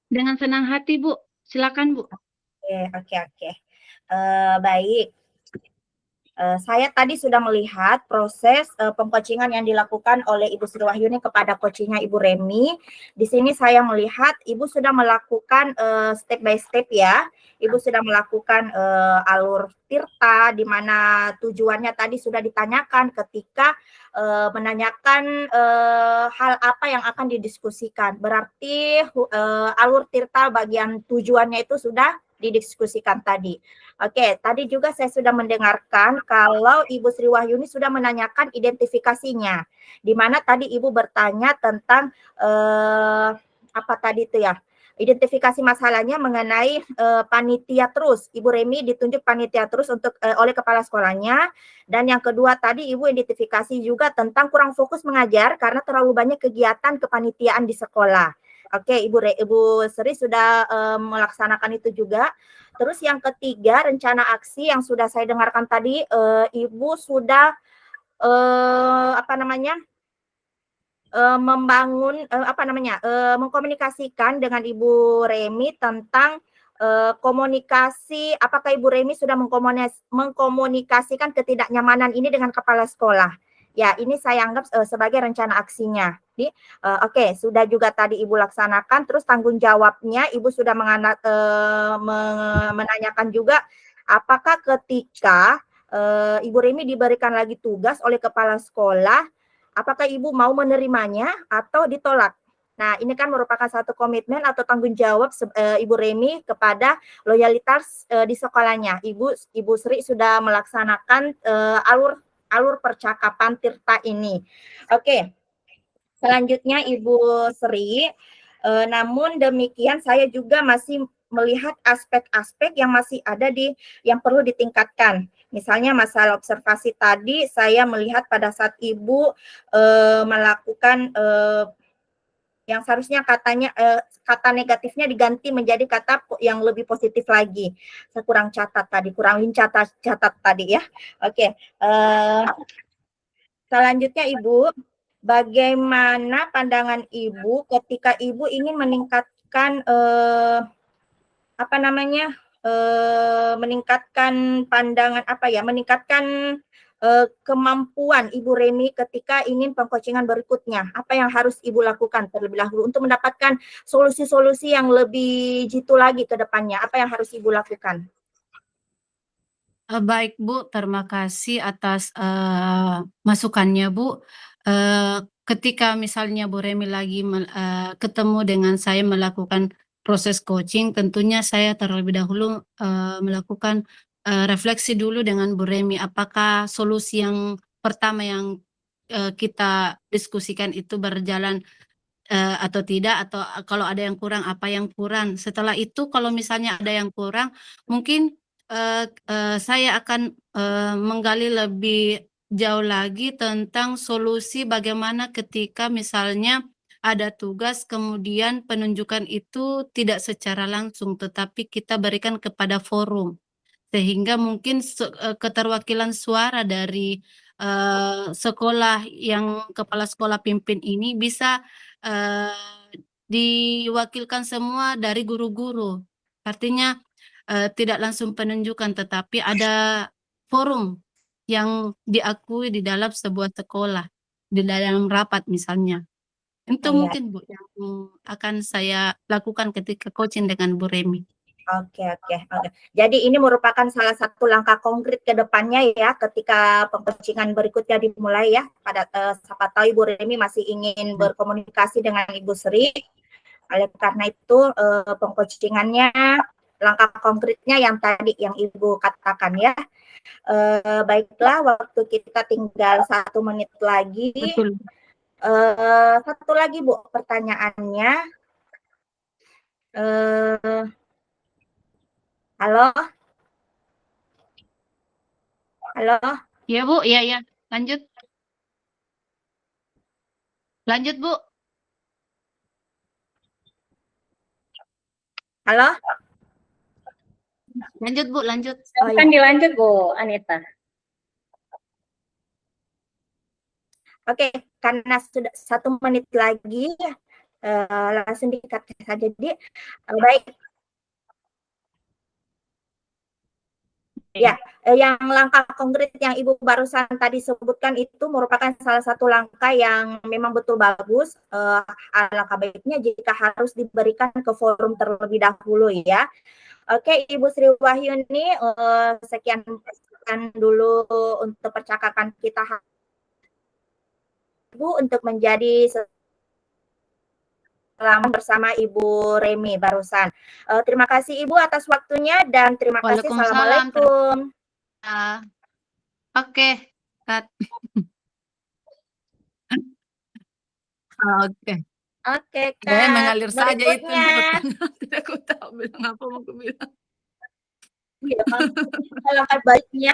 Dengan senang hati Bu, silakan Bu. Oke. Baik. Saya tadi sudah melihat proses pengcoachingan yang dilakukan oleh Ibu Sri Wahyuni kepada coachingnya Ibu Remi. Di sini saya melihat Ibu sudah melakukan step by step ya. Ibu sudah melakukan alur tirta di mana tujuannya tadi sudah ditanyakan ketika menanyakan hal apa yang akan didiskusikan. Berarti alur tirta bagian tujuannya itu sudah didiskusikan tadi. Oke, tadi juga saya sudah mendengarkan kalau Ibu Sri Wahyuni sudah menanyakan identifikasinya, di mana tadi Ibu bertanya tentang apa tadi itu ya, identifikasi masalahnya mengenai panitia terus. Ibu Remi ditunjuk panitia terus untuk oleh kepala sekolahnya, dan yang kedua tadi Ibu identifikasi juga tentang kurang fokus mengajar karena terlalu banyak kegiatan kepanitiaan di sekolah. Oke, Ibu Sri sudah melaksanakan itu juga. Terus yang ketiga, rencana aksi yang sudah saya dengarkan tadi, Ibu sudah mengkomunikasikan dengan Ibu Remi tentang komunikasi. Apakah Ibu Remi sudah mengkomunikasikan ketidaknyamanan ini dengan kepala sekolah? Ya, ini saya anggap sebagai rencana aksinya. Oke, sudah juga tadi Ibu laksanakan. Terus tanggung jawabnya Ibu sudah menanyakan juga apakah ketika Ibu Remi diberikan lagi tugas oleh kepala sekolah, apakah Ibu mau menerimanya atau ditolak? Nah, ini kan merupakan satu komitmen atau tanggung jawab Ibu Remi kepada loyalitas di sekolahnya. Ibu Sri sudah melaksanakan alur percakapan tirta ini. Oke. Selanjutnya Ibu Sri, namun demikian saya juga masih melihat aspek-aspek yang masih ada yang perlu ditingkatkan. Misalnya masalah observasi tadi, saya melihat pada saat Ibu melakukan yang seharusnya kata negatifnya diganti menjadi kata yang lebih positif lagi. Saya kurang catat tadi ya. Oke. Selanjutnya Ibu, bagaimana pandangan Ibu ketika Ibu ingin meningkatkan meningkatkan kemampuan Ibu Remi ketika ingin pengcoachingan berikutnya. Apa yang harus Ibu lakukan terlebih dahulu untuk mendapatkan solusi-solusi yang lebih jitu lagi ke depannya? Apa yang harus Ibu lakukan? Baik Bu, terima kasih atas masukannya Bu. Ketika misalnya Bu Remi lagi ketemu dengan saya melakukan proses coaching, tentunya saya terlebih dahulu melakukan refleksi dulu dengan Bu Remi, apakah solusi yang pertama yang kita diskusikan itu berjalan atau tidak, atau kalau ada yang kurang, apa yang kurang. Setelah itu kalau misalnya ada yang kurang, mungkin saya akan menggali lebih jauh lagi tentang solusi bagaimana ketika misalnya ada tugas kemudian penunjukan itu tidak secara langsung tetapi kita berikan kepada forum, sehingga mungkin keterwakilan suara dari sekolah yang kepala sekolah pimpin ini bisa diwakilkan semua dari guru-guru. Artinya tidak langsung penunjukan, tetapi ada forum yang diakui di dalam sebuah sekolah, di dalam rapat misalnya. Itu Iya. mungkin Bu yang akan saya lakukan ketika coaching dengan Bu Remi. Oke. Jadi ini merupakan salah satu langkah konkret ke depannya ya ketika pengcoachingan berikutnya dimulai ya. Siapa tahu Ibu Remi masih ingin berkomunikasi dengan Ibu Sri. Oleh karena itu pengcoachingannya langkah konkretnya yang tadi yang Ibu katakan ya. Baiklah, waktu kita tinggal 1 menit lagi. Betul. Satu lagi Bu pertanyaannya. Halo? Halo? Ya Bu, iya. Lanjut. Lanjut Bu. Halo? Lanjut Bu, lanjut. Oh, Kan dilanjut Bu Anita. Oke, karena sudah 1 menit lagi, langsung dikat saja. Jadi, baik. Ya, yang langkah konkret yang Ibu barusan tadi sebutkan itu merupakan salah satu langkah yang memang betul bagus. Alangkah baiknya jika harus diberikan ke forum terlebih dahulu ya. Oke, Ibu Sri Wahyuni, sekian dulu untuk percakapan kita Ibu untuk menjadi selama bersama Ibu Remi barusan. Terima kasih Ibu atas waktunya dan terima kasih. Waalaikumsalam. Assalamualaikum. Oke, Kat. Oke. Oke, Saya Kak. mengalir saja itu Berikutnya. Tidak aku tahu bilang apa mau aku bilang. Iya, langkah baiknya.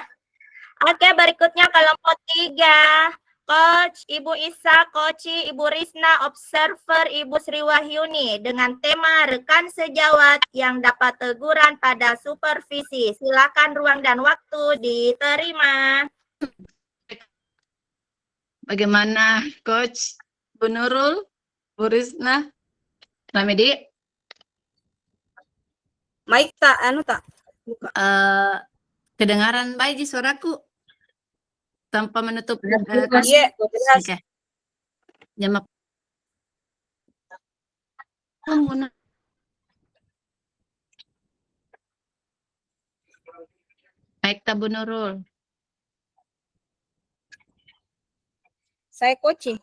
Oke, berikutnya kelompok 3. Coach Ibu Isa, Coach Ibu Risna, Observer Ibu Sri Wahyuni dengan tema rekan sejawat yang dapat teguran pada supervisi. Silakan ruang dan waktu diterima. Bagaimana Coach Bu Nurul, Bu Risna, Ramedi? Mic tak, anu tak? Buka. Kedengaran baik di suaraku tanpa menutup Iya, jelas. Oke. Jam apa? Baik, tak Bu Nurul. Saya coaching.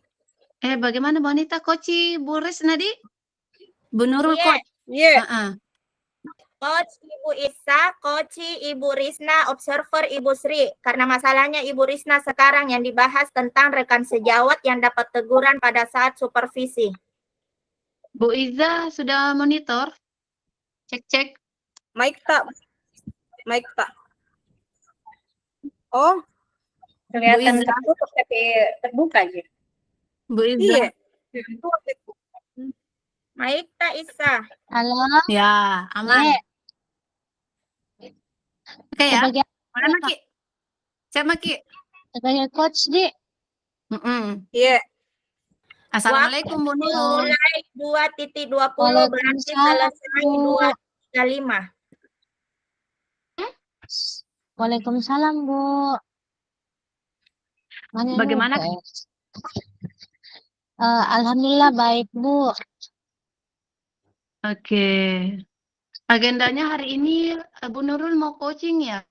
Bagaimana Bu Anita, Coach Bu Risna di? Bu Nurul, Iya. Coach. Iya. Coach Ibu Isa, Coach Ibu Risna, Observer Ibu Sri. Karena masalahnya Ibu Risna sekarang yang dibahas tentang rekan sejawat yang dapat teguran pada saat supervisi. Bu Iza sudah monitor? Cek. Mic tak. Mic tak. Oh, Kelihatan Iza. tertutup tapi terbuka aja. Bu Iza. iya. Baik, Kak Isa. Halo. Ya, aman. Iya. Oke ya. Sebagai Mana Maki? Siap Maki? sebagai coach di Iya. Assalamualaikum Bu Nurul. Mulai 2.20 berarti Waalaikumsalam, selesai Bu. 2.35. Waalaikumsalam, Bu. Mana Bagaimana? Bu? Alhamdulillah baik, Bu. Oke. Agendanya hari ini Bu Nurul mau coaching ya?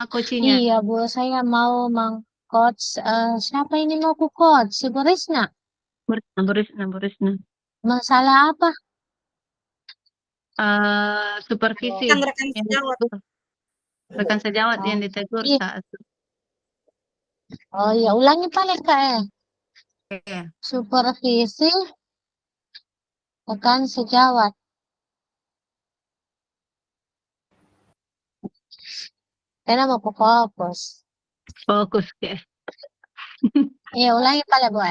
Coachingnya. Iya, Bu. Saya mau coach. Siapa ini mau ku coach? Si Bu Risna. Bu Risna. Masalah apa? Supervisi. Rekan Yang sejawat. ditegur. Rekan sejawat yang ditegur Iya. saat Oh iya, ulangi paling Kak. Oke. Supervisi rekan sejawat. Karena mau ku fokus. Fokus ya. Iya, ulangi paling Bu.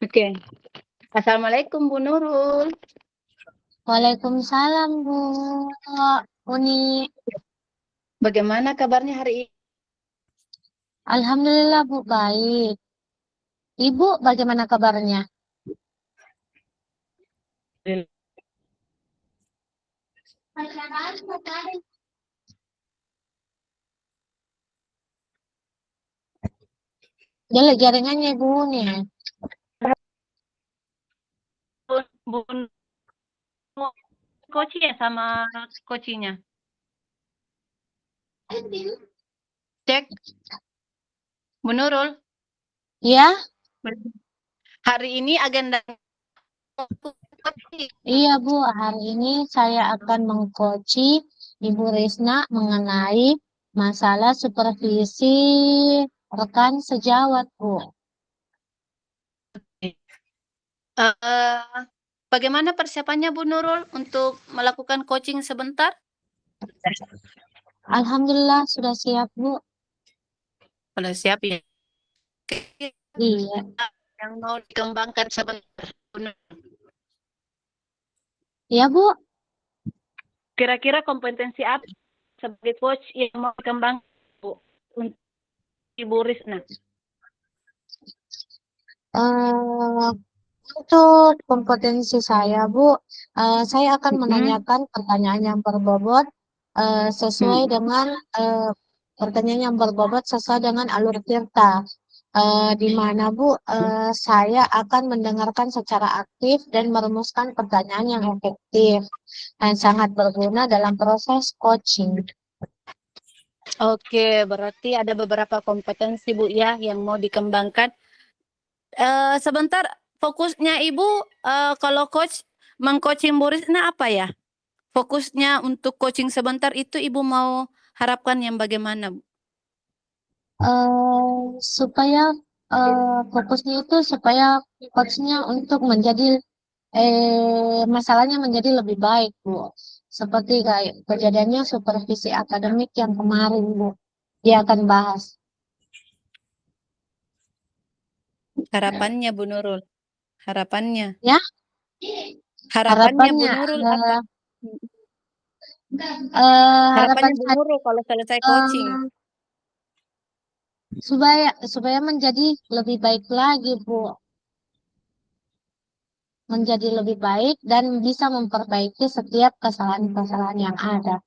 Oke. Assalamualaikum Bu Nurul. Waalaikumsalam, Bu Uni. Bagaimana kabarnya hari ini? Alhamdulillah, Bu, baik. Ibu bagaimana kabarnya? Jelek jaringannya Bu nih. Bu diskusi ya sama coachingnya? Cek. Bu Nurul, Ya, hari ini agenda iya Bu, hari ini saya akan mengcoaching Ibu Risna mengenai masalah supervisi rekan sejawat Bu. Eh, bagaimana persiapannya Bu Nurul untuk melakukan coaching sebentar? Alhamdulillah sudah siap Bu. Sudah siap ya. Iya, Yang mau dikembangkan sebentar. Bu Nurul. iya Bu. kira-kira kompetensi apa sebagai coach yang mau berkembang Bu untuk Ibu Risna? Eh, untuk kompetensi saya Bu, saya akan menanyakan pertanyaan yang berbobot sesuai dengan pertanyaan yang berbobot sesuai dengan alur Tirta. Di mana Bu, saya akan mendengarkan secara aktif dan merumuskan pertanyaan yang efektif dan sangat berguna dalam proses coaching. Oke, berarti ada beberapa kompetensi Bu ya yang mau dikembangkan. Sebentar, fokusnya Ibu kalau coach mengcoaching Bu Risna apa ya? Fokusnya untuk coaching sebentar itu Ibu mau harapkan yang bagaimana Bu? Supaya fokusnya itu supaya coachnya untuk menjadi masalahnya menjadi lebih baik Bu. Seperti kayak kejadiannya supervisi akademik yang kemarin Bu, dia akan bahas. Harapannya Bu Nurul. Harapannya. Ya, Harapannya Bu harapannya Nurul apa? harapan Harapannya Bu saya Nurul kalau selesai coaching. supaya menjadi lebih baik lagi Bu, menjadi lebih baik dan bisa memperbaiki setiap kesalahan-kesalahan yang ada.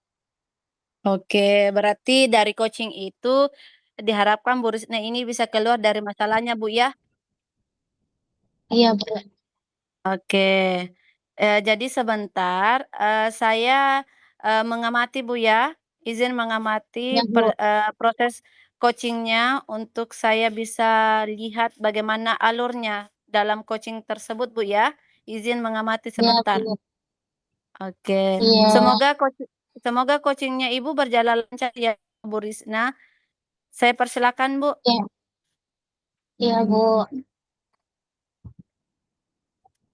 Oke, berarti dari coaching itu diharapkan Bu Risna ini bisa keluar dari masalahnya Bu ya. Iya Bu. Oke. Jadi sebentar saya mengamati Bu ya. Izin mengamati Ya Bu. proses coachingnya untuk saya bisa lihat bagaimana alurnya dalam coaching tersebut Bu ya. Izin mengamati Iya sebentar. Bu. Oke. Iya. Semoga coachingnya Ibu berjalan lancar ya Bu Risna. Saya persilakan Bu. Iya. Iya Bu.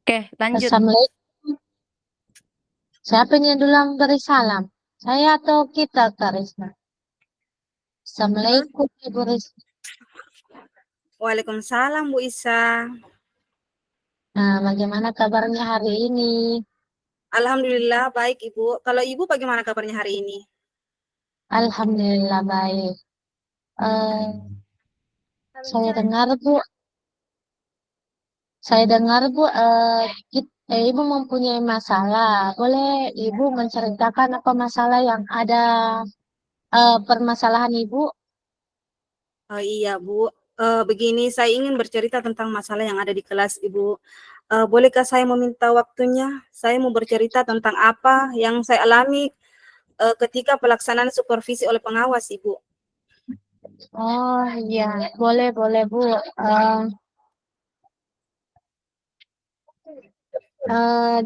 Oke, lanjut. Assalamualaikum. Siapa yang dulu yang beri salam? Saya atau kita, Kak Risma? Assalamualaikum, Ibu Risma. Waalaikumsalam Bu Isa. Nah, bagaimana kabarnya hari ini? Alhamdulillah baik Ibu. Kalau Ibu bagaimana kabarnya hari ini? Alhamdulillah baik. Eh, saya dengar Bu, Ibu mempunyai masalah. Boleh Ibu menceritakan apa masalah yang ada, permasalahan Ibu? Oh iya Bu. Begini, saya ingin bercerita tentang masalah yang ada di kelas Ibu. Bolehkah saya meminta waktunya? Saya mau bercerita tentang apa yang saya alami ketika pelaksanaan supervisi oleh pengawas Ibu. Oh iya, boleh Bu.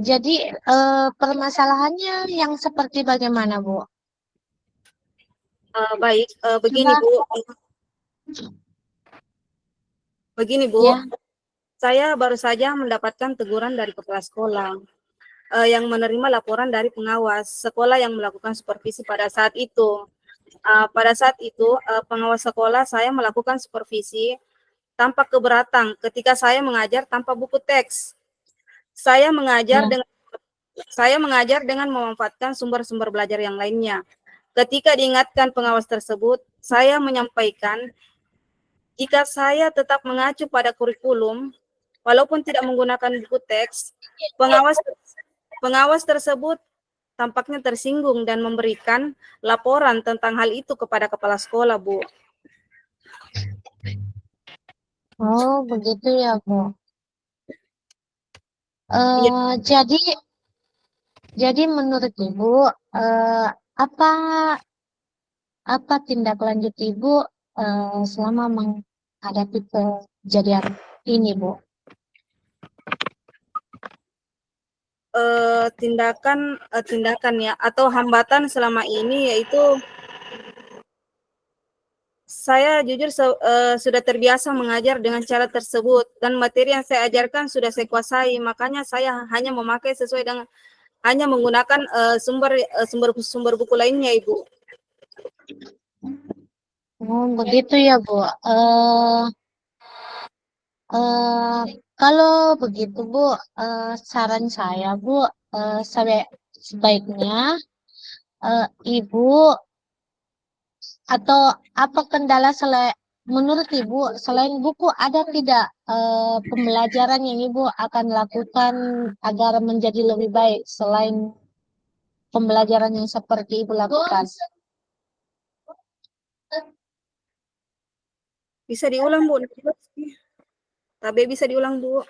Jadi permasalahannya yang seperti bagaimana Bu? Baik, begini Coba Bu. Begini Bu, ya. saya baru saja mendapatkan teguran dari kepala sekolah yang menerima laporan dari pengawas sekolah yang melakukan supervisi pada saat itu. Pada saat itu pengawas sekolah saya melakukan supervisi tanpa keberatan ketika saya mengajar tanpa buku teks. Saya mengajar Ya. dengan memanfaatkan sumber-sumber belajar yang lainnya. Ketika diingatkan pengawas tersebut, saya menyampaikan jika saya tetap mengacu pada kurikulum, walaupun tidak menggunakan buku teks, pengawas tersebut tampaknya tersinggung dan memberikan laporan tentang hal itu kepada kepala sekolah, Bu. Oh, begitu ya Bu. Iya. Jadi menurut Ibu, apa apa tindak lanjut Ibu selama menghadapi kejadian ini, Bu? Tindakan ya atau hambatan selama ini yaitu saya jujur sudah terbiasa mengajar dengan cara tersebut dan materi yang saya ajarkan sudah saya kuasai, makanya saya hanya memakai sesuai dengan hanya menggunakan sumber buku lainnya, Ibu. Oh, begitu ya, Bu. Kalau begitu, Bu, saran saya, Bu, sebaiknya Ibu atau apa kendala menurut Ibu selain buku ada tidak pembelajaran yang Ibu akan lakukan agar menjadi lebih baik selain pembelajaran yang seperti Ibu lakukan? Bisa diulang, Bu? Tapi bisa diulang, Bu.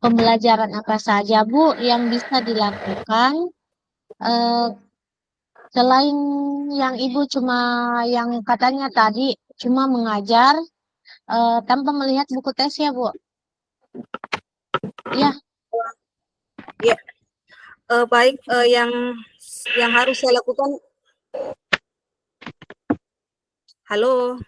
Pembelajaran apa saja, Bu, yang bisa dilakukan selain yang Ibu yang katanya tadi cuma mengajar tanpa melihat buku tes ya, Bu? Iya. Ya, baik. Yang harus saya lakukan. Halo.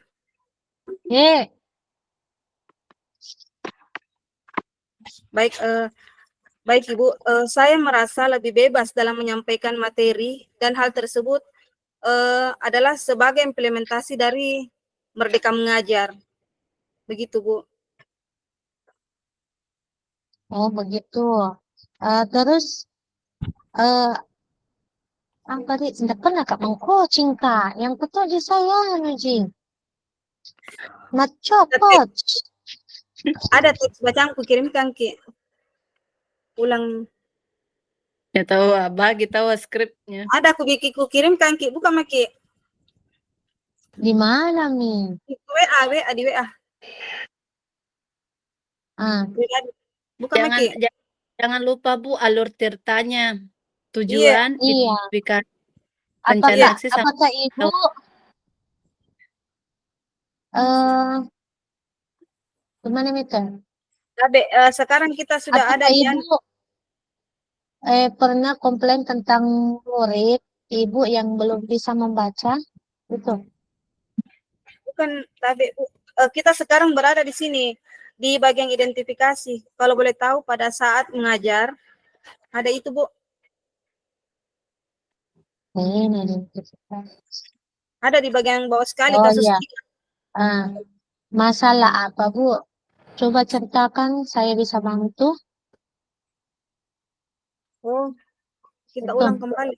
Baik Ibu, saya merasa lebih bebas dalam menyampaikan materi dan hal tersebut adalah sebagai implementasi dari Merdeka Mengajar. Begitu, Bu. Oh, begitu. Terus tadi tidak pernah Kak meng-coaching Kak. Yang betul di saya anjing. Not copot. Ada teks bacaan aku kirimkan Ki. Ulang. Ya tahu bagi tahu skripnya. Ada aku kirimkan Ki, bukan Ki. Di mana Mi? Di WA, di WA. Bukan Jangan lupa Bu alur tirtanya. Tujuan identifikasi rencana aksi apakah Ibu gimana Mita? Sekarang kita sudah apakah ada Ibu pernah komplain tentang murid Ibu yang belum bisa membaca? Gitu. Bukan, tapi kita sekarang berada di sini di bagian identifikasi. Kalau boleh tahu pada saat mengajar ada itu, Bu. Ada di bagian bawah sekali kasus iya. Masalah apa, Bu? Coba ceritakan, saya bisa bantu. Oh, kita ulang kembali.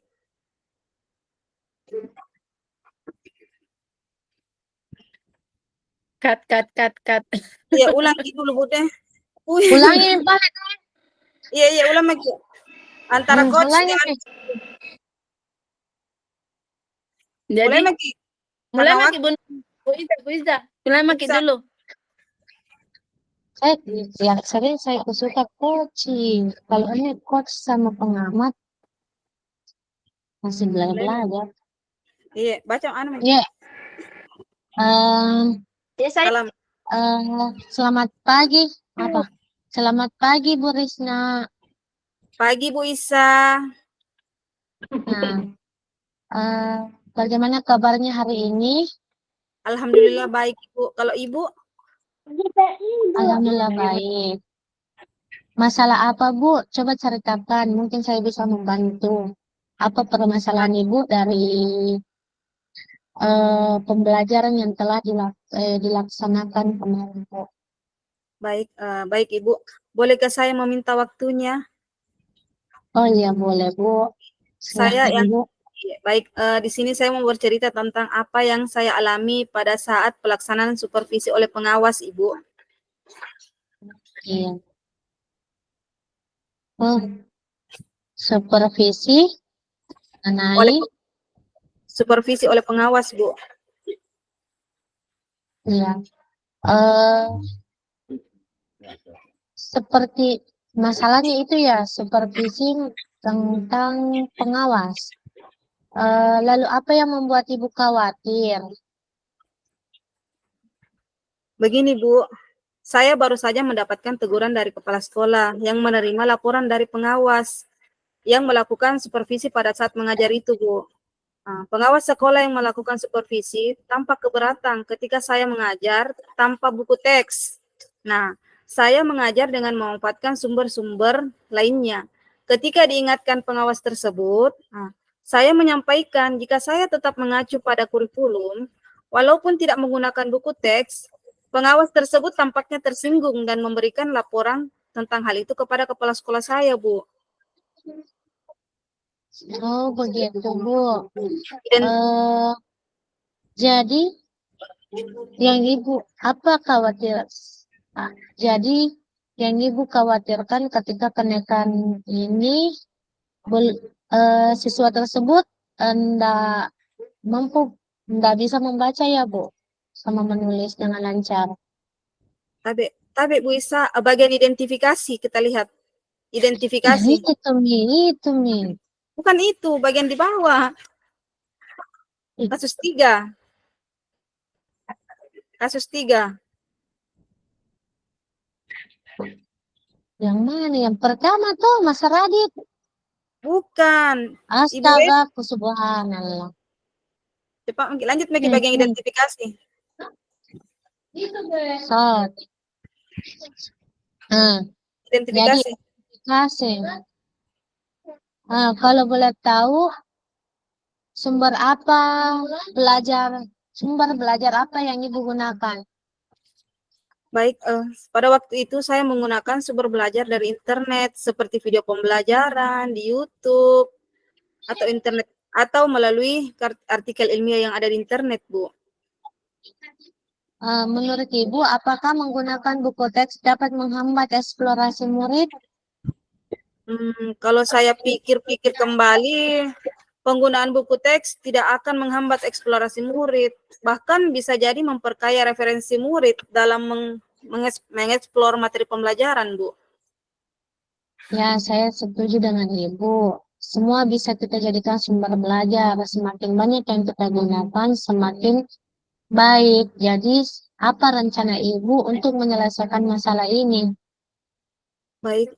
Cut. Iya, ulang dulu, Bu deh. Ulangin, Pak. Iya, ulang lagi. Antara coach dengan jadi mulai lagi Bu Iza. Mulai lagi dulu. Yang sering saya suka coaching. Kalau ini coach sama pengamat masih belajar. Iya, baca Iya. Selamat pagi. Apa? Selamat pagi Bu Risna. Pagi Bu Isa. Bagaimana kabarnya hari ini? Alhamdulillah baik Ibu. Kalau Ibu? Alhamdulillah baik. Masalah apa Bu? Coba ceritakan. Mungkin saya bisa membantu. Apa permasalahan Ibu dari pembelajaran yang telah dilaksanakan kemarin Bu? Baik Ibu. Bolehkah saya meminta waktunya? Oh iya boleh Bu. Baik, di sini saya mau bercerita tentang apa yang saya alami pada saat pelaksanaan supervisi oleh pengawas, Ibu. Iya. Supervisi oleh pengawas, Bu. Iya. Seperti masalahnya itu ya supervisi tentang pengawas. Lalu apa yang membuat Ibu khawatir? Begini Bu, saya baru saja mendapatkan teguran dari kepala sekolah yang menerima laporan dari pengawas yang melakukan supervisi pada saat mengajar itu Bu. Pengawas sekolah yang melakukan supervisi tampak keberatan ketika saya mengajar tanpa buku teks. Nah, saya mengajar dengan memanfaatkan sumber-sumber lainnya. Ketika diingatkan pengawas tersebut, saya menyampaikan jika saya tetap mengacu pada kurikulum, walaupun tidak menggunakan buku teks, pengawas tersebut tampaknya tersinggung dan memberikan laporan tentang hal itu kepada kepala sekolah saya, Bu. Oh, begitu, Bu. Dan Jadi yang Ibu apa khawatir? Jadi yang Ibu khawatirkan ketika kenaikan ini siswa tersebut enggak mampu, enggak bisa membaca ya, Bu, sama menulis dengan lancar. tapi Bu Isa, bagian identifikasi kita lihat. Identifikasi. Itu, Mi. Bukan itu, bagian di bawah. Kasus 3. Kasus 3. Yang mana? Yang pertama tuh Mas Radit. Bukan. Astaga, subhanallah. Cepat, lanjut lagi bagian identifikasi. So, Identifikasi. jadi identifikasi. Kalau boleh tahu sumber belajar apa yang Ibu gunakan? Baik, pada waktu itu saya menggunakan sumber belajar dari internet seperti video pembelajaran di YouTube atau internet atau melalui artikel ilmiah yang ada di internet, Bu. Menurut Ibu, apakah menggunakan buku teks dapat menghambat eksplorasi murid? Kalau saya pikir-pikir kembali, penggunaan buku teks tidak akan menghambat eksplorasi murid, bahkan bisa jadi memperkaya referensi murid dalam mengeksplor materi pembelajaran, Bu. Ya, saya setuju dengan Ibu. Semua bisa kita jadikan sumber belajar. Semakin banyak yang kita gunakan, semakin baik. Jadi, apa rencana Ibu untuk menyelesaikan masalah ini? Baik,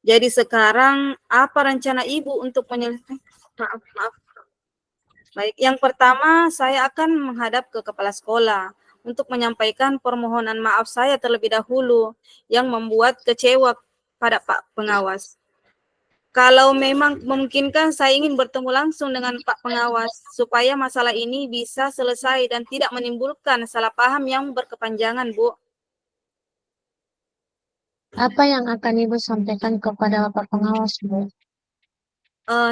jadi sekarang apa rencana Ibu untuk menyelesaikan? Maaf. Baik, yang pertama saya akan menghadap ke kepala sekolah untuk menyampaikan permohonan maaf saya terlebih dahulu yang membuat kecewa pada Pak Pengawas. Kalau memang memungkinkan, saya ingin bertemu langsung dengan Pak Pengawas supaya masalah ini bisa selesai dan tidak menimbulkan salah paham yang berkepanjangan, Bu. Apa yang akan Ibu sampaikan kepada Pak Pengawas, Bu?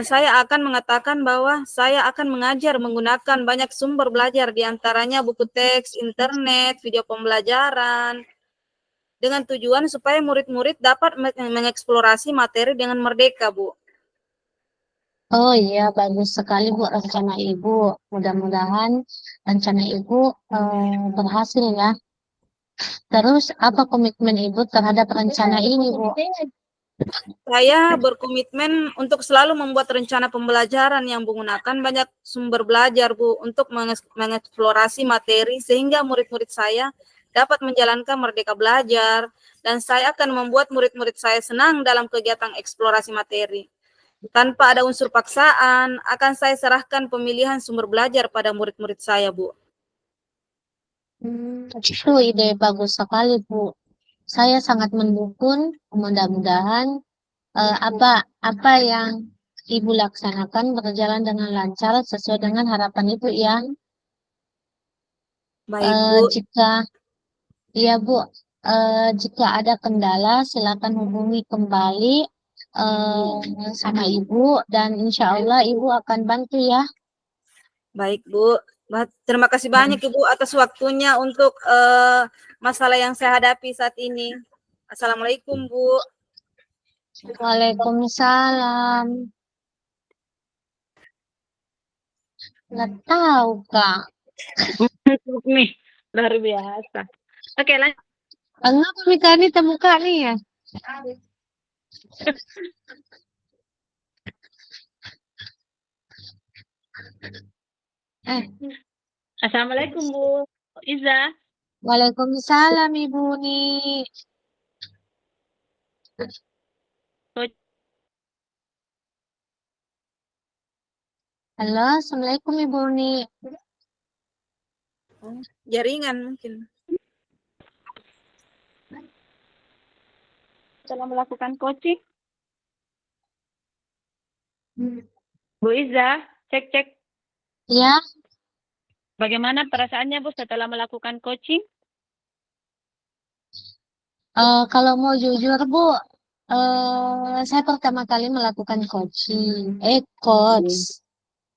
Saya akan mengatakan bahwa saya akan mengajar menggunakan banyak sumber belajar, diantaranya buku teks, internet, video pembelajaran, dengan tujuan supaya murid-murid dapat mengeksplorasi materi dengan merdeka, Bu. Oh iya, bagus sekali Bu rencana Ibu. Mudah-mudahan rencana Ibu berhasil ya. Terus apa komitmen Ibu terhadap rencana ini, Bu? Saya berkomitmen untuk selalu membuat rencana pembelajaran yang menggunakan banyak sumber belajar, Bu, untuk mengeksplorasi materi sehingga murid-murid saya dapat menjalankan merdeka belajar, dan saya akan membuat murid-murid saya senang dalam kegiatan eksplorasi materi. Tanpa ada unsur paksaan, akan saya serahkan pemilihan sumber belajar pada murid-murid saya, Bu. Itu ide bagus sekali, Bu. Saya sangat mendukung. Mudah-mudahan apa yang Ibu laksanakan berjalan dengan lancar sesuai dengan harapan Ibu ya. Baik, Bu. Jika ada kendala silakan hubungi kembali sama Ibu dan insya Allah Ibu akan bantu ya. Baik, Bu. Terima kasih banyak Ibu atas waktunya untuk masalah yang saya hadapi saat ini. Assalamualaikum, Bu. Waalaikumsalam. Nggak tahu, Kak. Nih, luar biasa. Oke, lanjut. Enggak, Mika ini terbuka nih ya. Assalamualaikum Bu Iza. Waalaikumsalam Ibu Ni. Halo, Assalamualaikum Ibu Ni. Jaringan mungkin. Telah melakukan coaching. Bu Iza, cek. Ya, Bagaimana perasaannya Bu setelah melakukan coaching? kalau mau jujur Bu, saya pertama kali melakukan coach.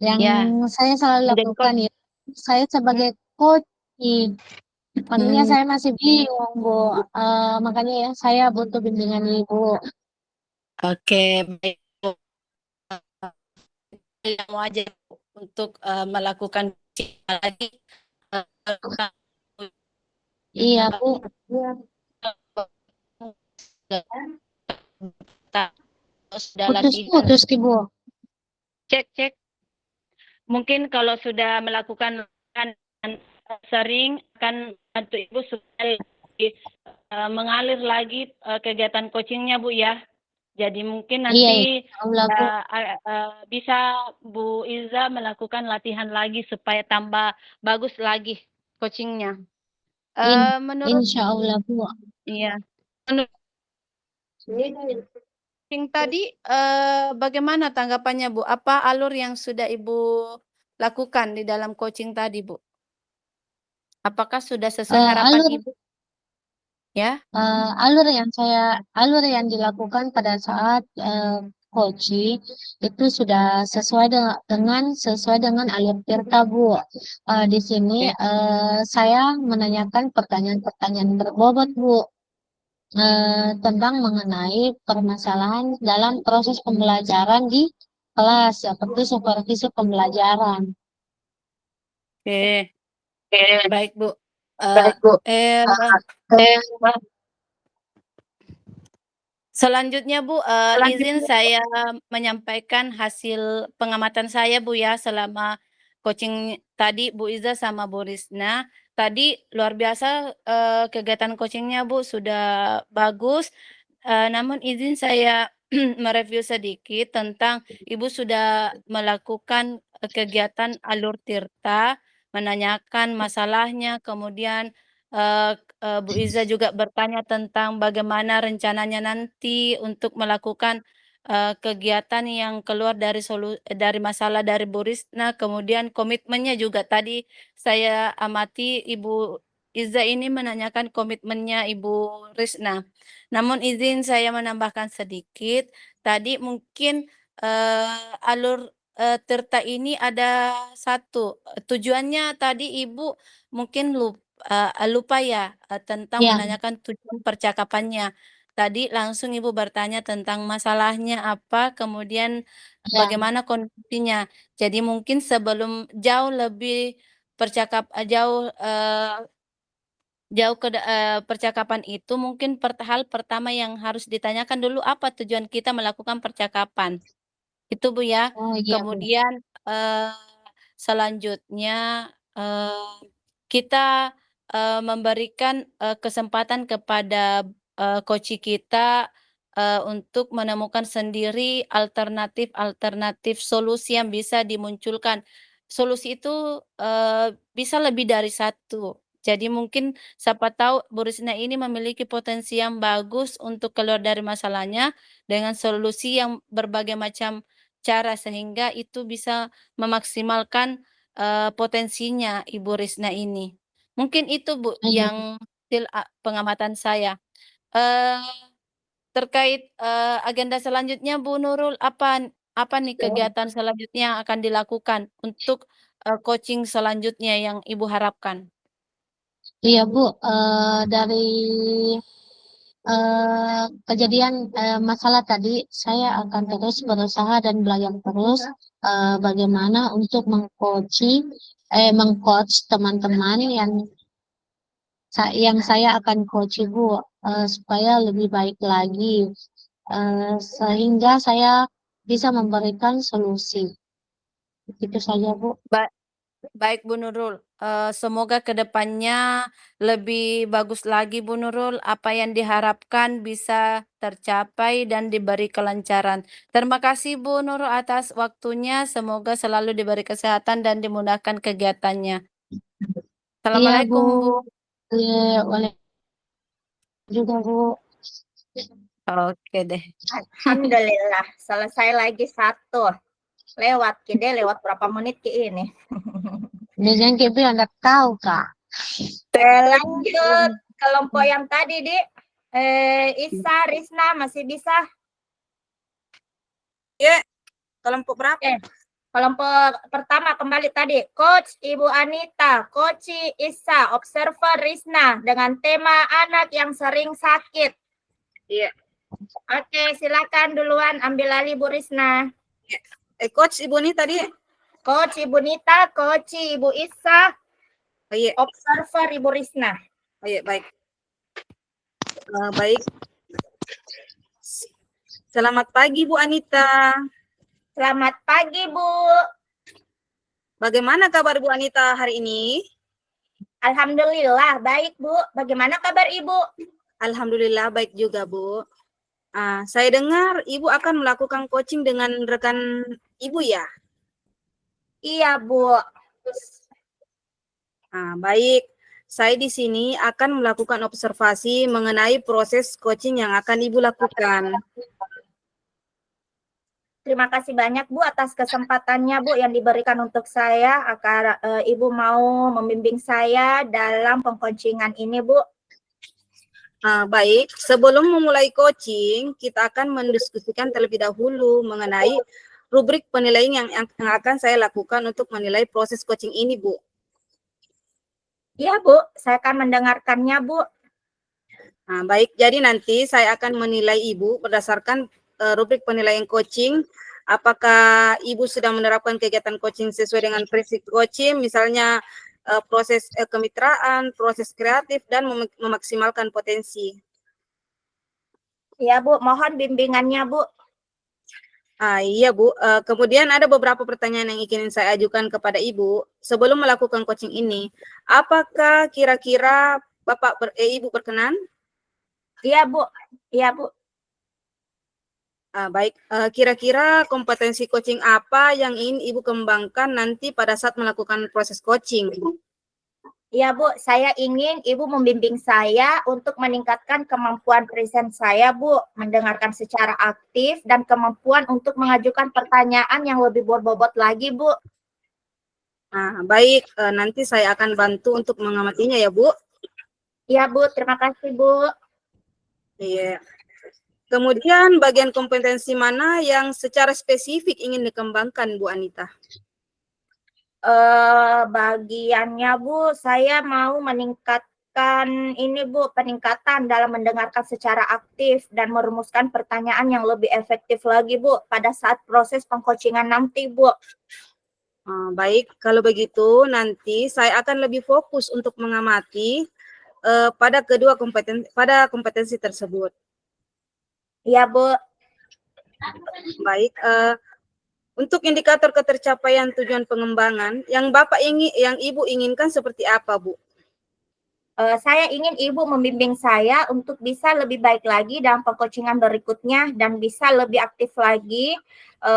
Yang Ya. saya selalu Menjadi lakukan ya, saya sebagai coaching. Makanya saya masih bingung Bu, makanya ya saya butuh bimbingan Ibu. Oke, baik Bu. Yang mau aja untuk melakukan lagi. Iya Bu. Sudah latihan. Putus Ibu. Cek. Mungkin kalau sudah melakukan sering akan bantu Ibu supaya mengalir lagi kegiatan coachingnya Bu ya. Jadi mungkin nanti Allah, Bu. bisa Bu Iza melakukan latihan lagi supaya tambah bagus lagi coachingnya. Menurut Insya Allah Bu. iya. Menurut coaching tadi bagaimana tanggapannya Bu? Apa alur yang sudah Ibu lakukan di dalam coaching tadi Bu? Apakah sudah sesuai harapan Ibu? Ya. Alur yang dilakukan pada saat coaching itu sudah sesuai dengan alur Tirta Bu. Di sini saya menanyakan pertanyaan-pertanyaan berbobot Bu, tentang mengenai permasalahan dalam proses pembelajaran di kelas seperti supervisi pembelajaran. Oke, baik Bu. Selanjutnya Bu, izin saya menyampaikan hasil pengamatan saya Bu ya selama coaching tadi Bu Iza sama Bu Rizna. Tadi luar biasa kegiatan coachingnya Bu, sudah bagus. Namun izin saya mereview sedikit tentang Ibu sudah melakukan kegiatan alur tirta, menanyakan masalahnya, kemudian Bu Iza juga bertanya tentang bagaimana rencananya nanti untuk melakukan kegiatan yang keluar dari masalah dari Bu Rizna, kemudian komitmennya juga tadi saya amati Ibu Iza ini menanyakan komitmennya Ibu Rizna. Namun izin saya menambahkan sedikit, tadi mungkin alur Tirta ini ada satu, tujuannya tadi Ibu mungkin lupa ya tentang Ya. menanyakan tujuan percakapannya. Tadi langsung Ibu bertanya tentang masalahnya apa, kemudian Ya. bagaimana kondisinya. Jadi mungkin sebelum jauh lebih jauh ke percakapan itu mungkin hal pertama yang harus ditanyakan dulu apa tujuan kita melakukan percakapan. Itu Bu ya. Oh iya Bu. Kemudian selanjutnya kita memberikan kesempatan kepada coach kita untuk menemukan sendiri alternatif solusi yang bisa dimunculkan. Solusi itu bisa lebih dari satu. Jadi mungkin siapa tahu Bu Rizna ini memiliki potensi yang bagus untuk keluar dari masalahnya dengan solusi yang berbagai macam cara sehingga itu bisa memaksimalkan potensinya Ibu Rizna ini. Mungkin itu Bu Iya. yang pengamatan saya. Terkait agenda selanjutnya Bu Nurul, apa nih kegiatan selanjutnya yang akan dilakukan untuk coaching selanjutnya yang Ibu harapkan? Iya Bu, dari kejadian masalah tadi, saya akan terus berusaha dan belajar terus bagaimana untuk mengcoach teman-teman yang saya akan coach Bu, supaya lebih baik lagi. sehingga saya bisa memberikan solusi. Itu saja, Bu. Baik Bu Nurul, semoga kedepannya lebih bagus lagi Bu Nurul, apa yang diharapkan bisa tercapai dan diberi kelancaran. Terima kasih Bu Nurul atas waktunya, semoga selalu diberi kesehatan dan dimudahkan kegiatannya. Iya, Bu. Assalamualaikum Bu. Iya, boleh juga, Bu. Oke deh. Alhamdulillah, selesai lagi satu. Lewat lewat berapa menit ke ini. Biasanya kita nggak tahu, Kak. Lanjut kelompok yang tadi, Dik. Isa, Risna masih bisa? Kelompok berapa? Kelompok pertama kembali tadi, Coach Ibu Anita, Coach Isa, Observer Risna dengan tema anak yang sering sakit. Iya. Oke, silakan duluan ambil alih Bu Risna. Coach Ibu ini tadi. Coach Ibu Nita, Coach Ibu Isa, Iya. Observer Ibu Risna. Iya, baik. Baik. Selamat pagi Bu Anita. Selamat pagi, Bu. Bagaimana kabar Bu Anita hari ini? Alhamdulillah, baik, Bu. Bagaimana kabar Ibu? Alhamdulillah, baik juga, Bu. Saya dengar Ibu akan melakukan coaching dengan rekan Ibu ya? Iya, Bu. Baik. Saya di sini akan melakukan observasi mengenai proses coaching yang akan Ibu lakukan. Terima kasih banyak, Bu, atas kesempatannya, Bu, yang diberikan untuk saya agar Ibu mau membimbing saya dalam pengcoachingan ini, Bu. Baik, sebelum memulai coaching, kita akan mendiskusikan terlebih dahulu mengenai rubrik penilaian yang akan saya lakukan untuk menilai proses coaching ini, Bu. Iya, Bu, saya akan mendengarkannya, Bu. Baik, jadi nanti saya akan menilai Ibu berdasarkan rubrik penilaian coaching. Apakah Ibu sudah menerapkan kegiatan coaching sesuai dengan prinsip coaching, misalnya proses kemitraan, proses kreatif, dan memaksimalkan potensi. Iya, Bu, mohon bimbingannya, Bu. Iya, Bu. Kemudian ada beberapa pertanyaan yang ingin saya ajukan kepada Ibu sebelum melakukan coaching ini. Apakah kira-kira Ibu berkenan? Iya, Bu. Iya, Bu. Baik, kira-kira kompetensi coaching apa yang ingin Ibu kembangkan nanti pada saat melakukan proses coaching? Iya, Bu, saya ingin Ibu membimbing saya untuk meningkatkan kemampuan present saya, Bu, mendengarkan secara aktif dan kemampuan untuk mengajukan pertanyaan yang lebih berbobot lagi, Bu. Baik, nanti saya akan bantu untuk mengamatinya ya, Bu. Iya, Bu, terima kasih, Bu. Iya. Kemudian bagian kompetensi mana yang secara spesifik ingin dikembangkan, Bu Anita? Bagiannya, Bu, saya mau meningkatkan ini, Bu, peningkatan dalam mendengarkan secara aktif dan merumuskan pertanyaan yang lebih efektif lagi, Bu, pada saat proses pengcoachingan nanti, Bu. Baik, kalau begitu nanti saya akan lebih fokus untuk mengamati pada kompetensi tersebut. Iya, Bu. Baik, untuk indikator ketercapaian tujuan pengembangan yang Ibu inginkan seperti apa, Bu? Saya ingin Ibu membimbing saya untuk bisa lebih baik lagi dalam pengcoachingan berikutnya dan bisa lebih aktif lagi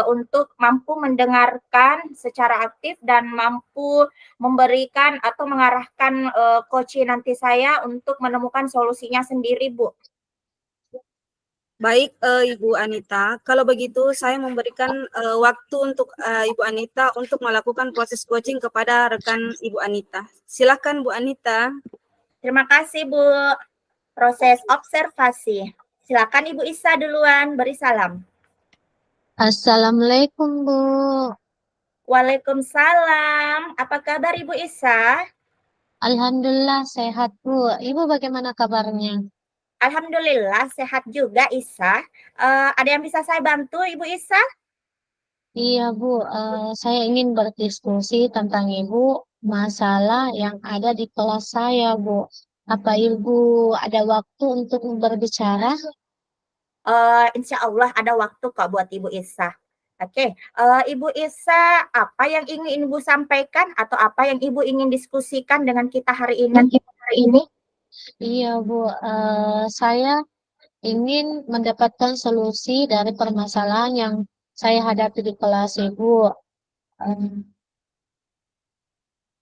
untuk mampu mendengarkan secara aktif dan mampu memberikan atau mengarahkan coaching nanti saya untuk menemukan solusinya sendiri, Bu. Baik, Ibu Anita. Kalau begitu, saya memberikan waktu untuk Ibu Anita untuk melakukan proses coaching kepada rekan Ibu Anita. Silakan, Bu Anita. Terima kasih, Bu. Proses observasi. Silakan Ibu Isa duluan, beri salam. Assalamualaikum, Bu. Waalaikumsalam. Apa kabar Ibu Isa? Alhamdulillah sehat, Bu. Ibu bagaimana kabarnya? Alhamdulillah sehat juga Isa. Ada yang bisa saya bantu Ibu Isa? Iya, Bu. Saya ingin berdiskusi tentang Ibu masalah yang ada di kelas saya, Bu. Apa Ibu ada waktu untuk berbicara? Insya Allah ada waktu kok buat Ibu Isa. Oke, Ibu Isa, apa yang ingin Ibu sampaikan atau apa yang Ibu ingin diskusikan dengan kita hari ini? Iya, Bu. Saya ingin mendapatkan solusi dari permasalahan yang saya hadapi di kelas, Ibu. Eh,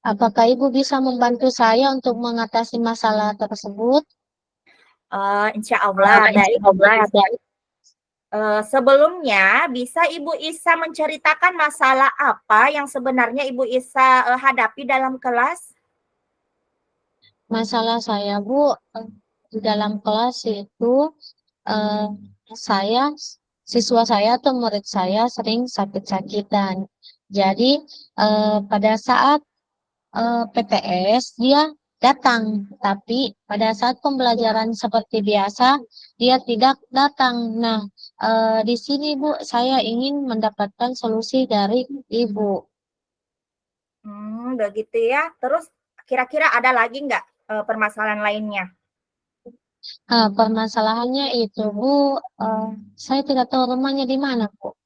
Apakah Ibu bisa membantu saya untuk mengatasi masalah tersebut? Insya Allah, baik. Sebelumnya, bisa Ibu Isa menceritakan masalah apa yang sebenarnya Ibu Isa hadapi dalam kelas? Masalah saya, Bu, di dalam kelas itu eh, saya, siswa saya atau murid saya sering sakit-sakitan. Jadi pada saat PTS dia datang, tapi pada saat pembelajaran seperti biasa dia tidak datang. Nah, di sini Bu, saya ingin mendapatkan solusi dari Ibu. Begitu ya. Terus kira-kira ada lagi nggak permasalahan lainnya? Permasalahannya itu Bu, saya tidak tahu rumahnya di mana Bu.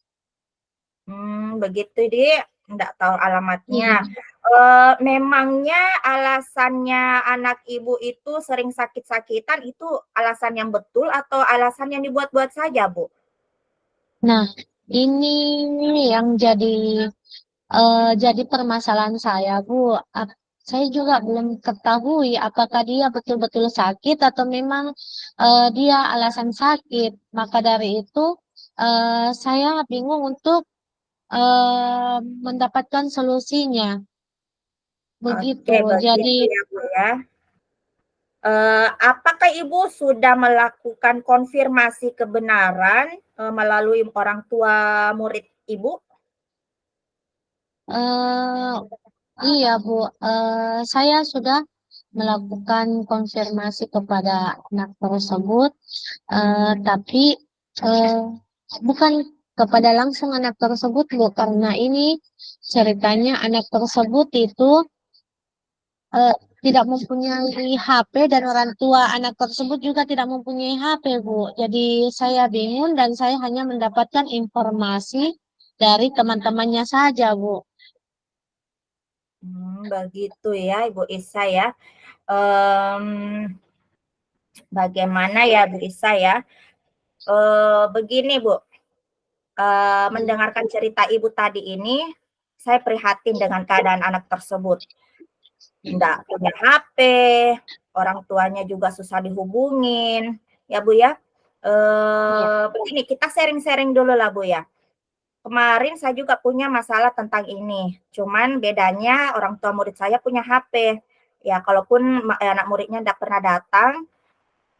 Begitu dia, nggak tahu alamatnya. Iya. Memangnya alasannya anak Ibu itu sering sakit-sakitan itu alasan yang betul atau alasan yang dibuat-buat saja, Bu? Nah, ini yang jadi permasalahan saya, Bu. Saya juga belum ketahui apakah dia betul-betul sakit atau memang dia alasan sakit. Maka dari itu, saya bingung untuk mendapatkan solusinya. Begitu. Oke, Jadi, begitu ya, Bu ya. Apakah Ibu sudah melakukan konfirmasi kebenaran melalui orang tua murid Ibu? iya, Bu. Saya sudah melakukan konfirmasi kepada anak tersebut, tapi eh, bukan kepada langsung anak tersebut, Bu, karena ini ceritanya anak tersebut itu eh, tidak mempunyai HP dan orang tua anak tersebut juga tidak mempunyai HP, Bu. Jadi saya bingung dan saya hanya mendapatkan informasi dari teman-temannya saja, Bu. Begitu ya, Ibu Isa ya. Bagaimana ya, Bu Isa ya? Begini, Bu. Mendengarkan cerita Ibu tadi ini, saya prihatin dengan keadaan anak tersebut. Nggak punya HP, orang tuanya juga susah dihubungin, ya Bu ya. Begini, kita sharing-sharing dulu lah Bu ya. Kemarin saya juga punya masalah tentang ini, cuman bedanya orang tua murid saya punya HP. Ya, kalaupun anak muridnya tidak pernah datang,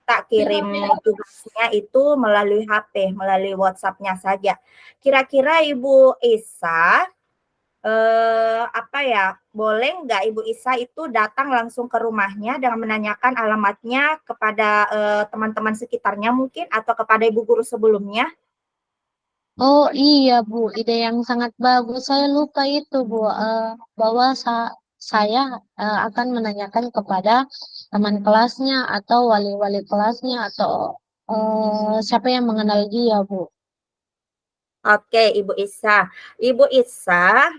tak kirim tugasnya itu melalui HP, melalui WhatsApp-nya saja. Kira-kira Ibu Isa, apa ya, boleh nggak Ibu Isa itu datang langsung ke rumahnya dengan menanyakan alamatnya kepada teman-teman sekitarnya mungkin atau kepada Ibu guru sebelumnya? Oh iya Bu, ide yang sangat bagus. Saya lupa itu Bu, bahwa saya akan menanyakan kepada teman kelasnya atau wali-wali kelasnya atau siapa yang mengenal dia Bu. Oke, Ibu Isa. Ibu Isa,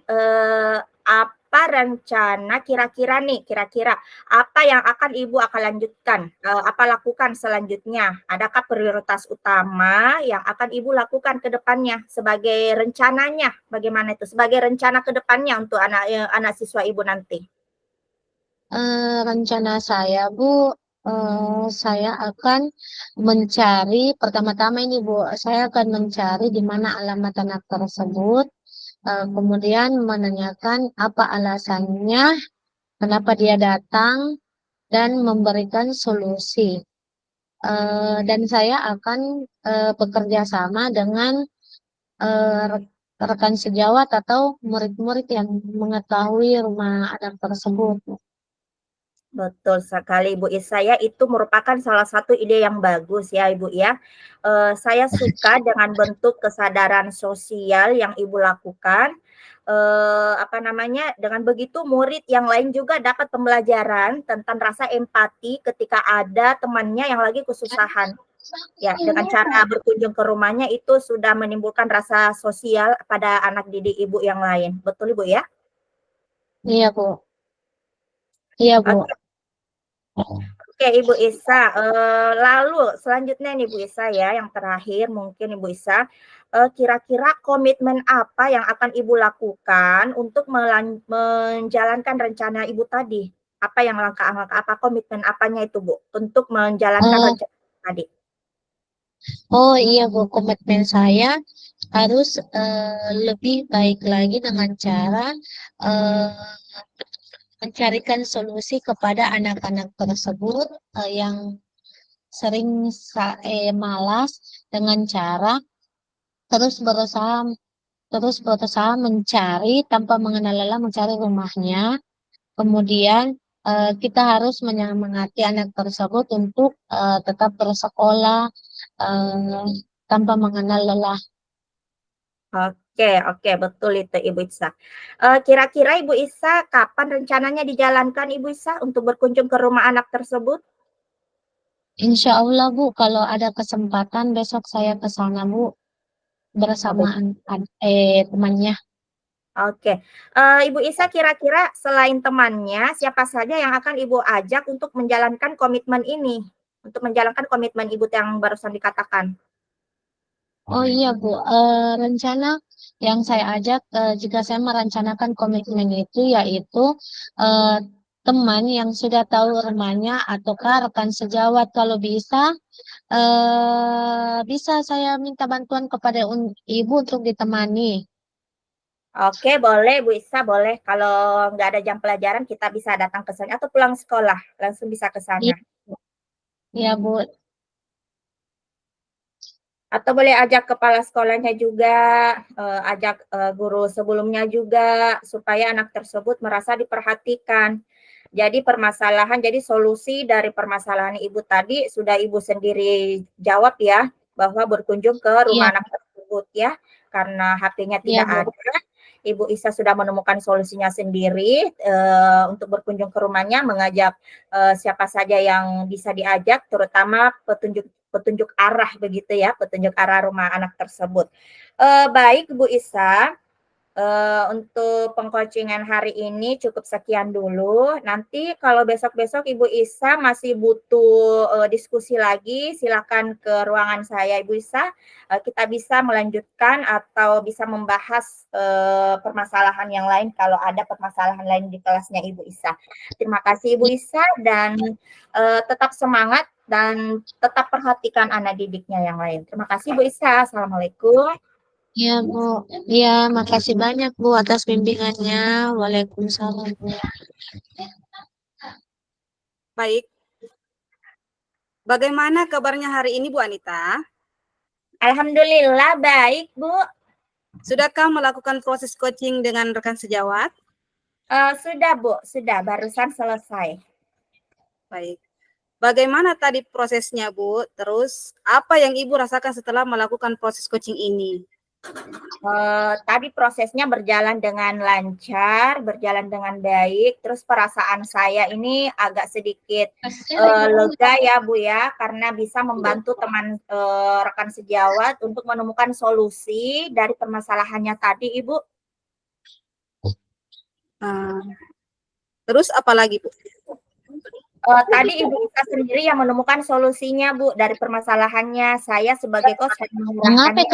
apa rencana kira-kira apa yang akan Ibu akan lanjutkan, apa lakukan selanjutnya? Adakah prioritas utama yang akan Ibu lakukan ke depannya sebagai rencananya? Bagaimana itu? Sebagai rencana ke depannya untuk anak siswa Ibu nanti? Rencana saya Bu, saya akan mencari pertama-tama ini Bu, saya akan mencari di mana alamat anak tersebut, kemudian menanyakan apa alasannya, kenapa dia datang, dan memberikan solusi. Dan saya akan bekerja sama dengan rekan sejawat atau murid-murid yang mengetahui rumah anak tersebut. Betul sekali Ibu Isa ya, itu merupakan salah satu ide yang bagus ya Ibu ya. Saya suka dengan bentuk kesadaran sosial yang Ibu lakukan. Apa namanya, dengan begitu murid yang lain juga dapat pembelajaran tentang rasa empati ketika ada temannya yang lagi kesusahan. Ya, dengan cara berkunjung ke rumahnya itu sudah menimbulkan rasa sosial pada anak didik Ibu yang lain. Betul Ibu ya? Iya, Bu. Iya, Bu. Oke, oke, Ibu Isa. Lalu selanjutnya nih Bu Isa ya, yang terakhir mungkin Ibu Isa, kira-kira komitmen apa yang akan Ibu lakukan untuk menjalankan rencana Ibu tadi? Apa yang langkah-langkah apa komitmen apanya itu Bu untuk menjalankan Oh, rencana tadi? oh iya, Bu. Komitmen saya harus lebih baik lagi dengan cara eh, mencarikan solusi kepada anak-anak tersebut yang sering malas dengan cara terus berusaha terus berusaha mencari tanpa mengenal lelah mencari rumahnya. Kemudian kita harus menyemangati anak tersebut untuk tetap bersekolah eh, tanpa mengenal lelah. Oke, oke, betul itu Ibu Isa. Kira-kira Ibu Isa kapan rencananya dijalankan Ibu Isa untuk berkunjung ke rumah anak tersebut? Insya Allah, Bu, kalau ada kesempatan besok saya ke sana, Bu, bersama Oh, temannya. oke, Ibu Isa kira-kira selain temannya, siapa saja yang akan Ibu ajak untuk menjalankan komitmen ini? Untuk menjalankan komitmen Ibu yang barusan dikatakan. Oh iya, Bu, rencana yang saya ajak jika saya merencanakan komitmen itu yaitu eh, teman yang sudah tahu rumahnya ataukah rekan sejawat kalau bisa bisa saya minta bantuan kepada ibu untuk ditemani. Oke, boleh Bu Isa, boleh. Kalau nggak ada jam pelajaran, kita bisa datang ke sana atau pulang sekolah, langsung bisa ke Iya, sana. iya, Bu. Atau boleh ajak kepala sekolahnya juga, ajak guru sebelumnya juga, supaya anak tersebut merasa diperhatikan. Jadi jadi solusi dari permasalahan Ibu tadi sudah Ibu sendiri jawab ya, bahwa berkunjung ke Iya, rumah anak tersebut ya, karena HP-nya iya, tidak Bu. ada. Ibu Isa sudah menemukan solusinya sendiri untuk berkunjung ke rumahnya, mengajak siapa saja yang bisa diajak, terutama petunjuk arah begitu ya, petunjuk arah rumah anak tersebut. Baik Bu Isa, untuk pengcoachingan hari ini cukup sekian dulu. Nanti kalau besok-besok Ibu Isa masih butuh diskusi lagi, silakan ke ruangan saya Ibu Isa. Kita bisa melanjutkan atau bisa membahas permasalahan yang lain kalau ada permasalahan lain di kelasnya Ibu Isa. Terima kasih Ibu Isa dan tetap semangat dan tetap perhatikan anak didiknya yang lain. Terima kasih Bu Isa. Assalamualaikum. Iya, Bu. Iya, makasih banyak, Bu, atas bimbingannya. Waalaikumsalam, Bu. Baik, bagaimana kabarnya hari ini Bu Anita? Alhamdulillah baik Bu. Sudahkah melakukan proses coaching dengan rekan sejawat? Sudah Bu, sudah barusan selesai. Baik. Bagaimana tadi prosesnya Bu? Terus apa yang Ibu rasakan setelah melakukan proses coaching ini? Tadi prosesnya berjalan dengan lancar, berjalan dengan baik. Terus perasaan saya ini agak sedikit lega ya Bu ya, karena bisa membantu teman rekan sejawat untuk menemukan solusi dari permasalahannya tadi Ibu. Terus apa lagi Bu? Tadi Ibu Ika sendiri yang menemukan solusinya Bu dari permasalahannya. Saya sebagai coach hanya mengerahkannya.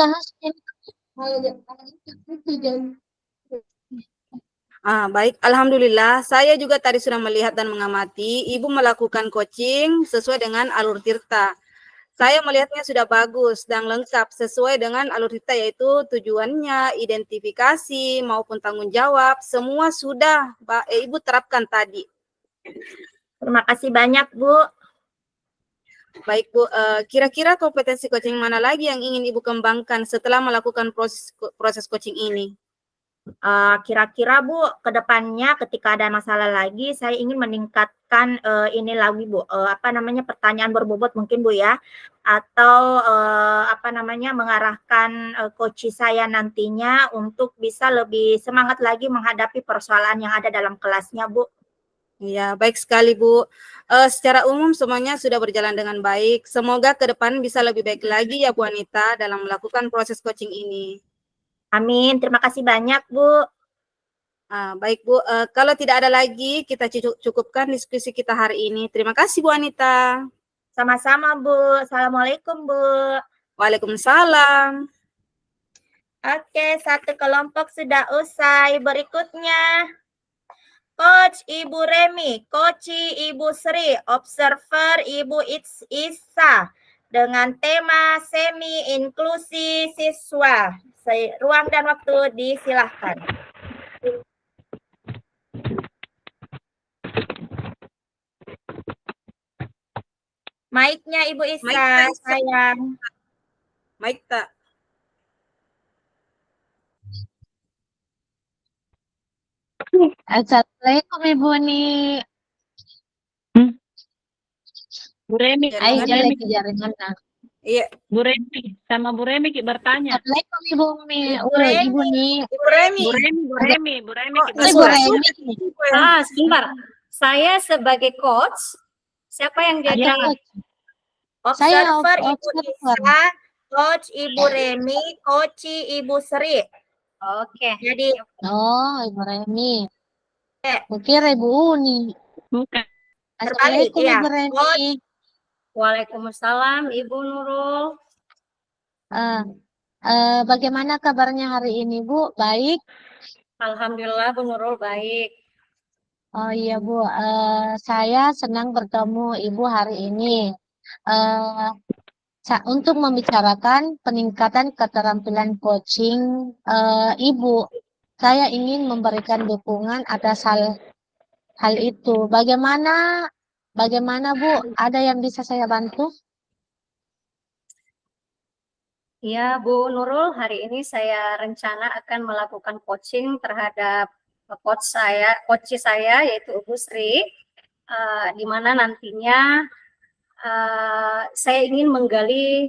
Baik, alhamdulillah. Saya juga tadi sudah melihat dan mengamati Ibu melakukan coaching sesuai dengan alur Tirta. Saya melihatnya sudah bagus dan lengkap sesuai dengan alur Tirta, yaitu tujuannya, identifikasi maupun tanggung jawab, semua sudah Ibu terapkan tadi. Terima kasih banyak Bu. Baik Bu, kira-kira kompetensi coaching mana lagi yang ingin Ibu kembangkan setelah melakukan proses coaching ini? Kira-kira Bu, ke depannya ketika ada masalah lagi, saya ingin meningkatkan ini lagi Bu, pertanyaan berbobot mungkin Bu ya, atau mengarahkan coach saya nantinya untuk bisa lebih semangat lagi menghadapi persoalan yang ada dalam kelasnya Bu. Iya, baik sekali Bu. Secara umum semuanya sudah berjalan dengan baik. Semoga ke depan bisa lebih baik lagi ya Bu Anita dalam melakukan proses coaching ini. Amin. Terima kasih banyak, Bu. Baik Bu, kalau tidak ada lagi kita cukupkan diskusi kita hari ini. Terima kasih Bu Anita. Sama-sama, Bu. Assalamualaikum, Bu. Waalaikumsalam. Oke, satu kelompok sudah usai. Berikutnya, Coach Ibu Remi, Coachi Ibu Sri, Observer Ibu Isa, dengan tema semi inklusi siswa. Ruang dan waktu disilahkan. Mic-nya Ibu Isa, sayang. Mic tak. Assalamualaikum Ibu Ni. Bu Remi, Ay, Bu jelek Remi, jaringan nah. Iya, Bu Remi, sama Bu Remi bertanya. Assalamualaikum Ibu Mi. Ibu Ni. Ibu Remi. Bu Remi Ibu Remi. Sebentar. Saya sebagai coach, siapa yang jadi? Ya. Saya Observer Ibu observer. Isa, Coach Ibu Remi, Coachi Ibu Sri. Oke. Jadi, Oh, Ibu Remi. Kukira Ibu Uni. Bukan. Assalamualaikum iya. Ibu Remi. Waalaikumsalam Ibu Nurul. Bagaimana kabarnya hari ini Bu? Baik? Alhamdulillah Bu Nurul baik. Oh iya Bu, saya senang bertemu Ibu hari ini. Untuk membicarakan peningkatan keterampilan coaching Ibu, saya ingin memberikan dukungan atas hal itu. Bagaimana Bu? Ada yang bisa saya bantu? Ya Bu Nurul, hari ini saya rencana akan melakukan coaching terhadap coach saya yaitu Ibu Sri, di mana nantinya saya ingin menggali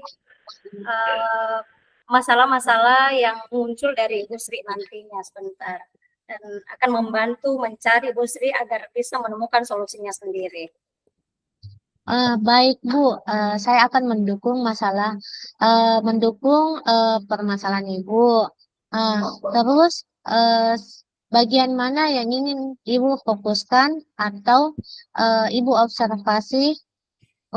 masalah-masalah yang muncul dari Ibu Sri nantinya sebentar, dan akan membantu mencari Ibu Sri agar bisa menemukan solusinya sendiri. Baik Bu, saya akan mendukung permasalahan Ibu. Terus bagian mana yang ingin Ibu fokuskan atau Ibu observasi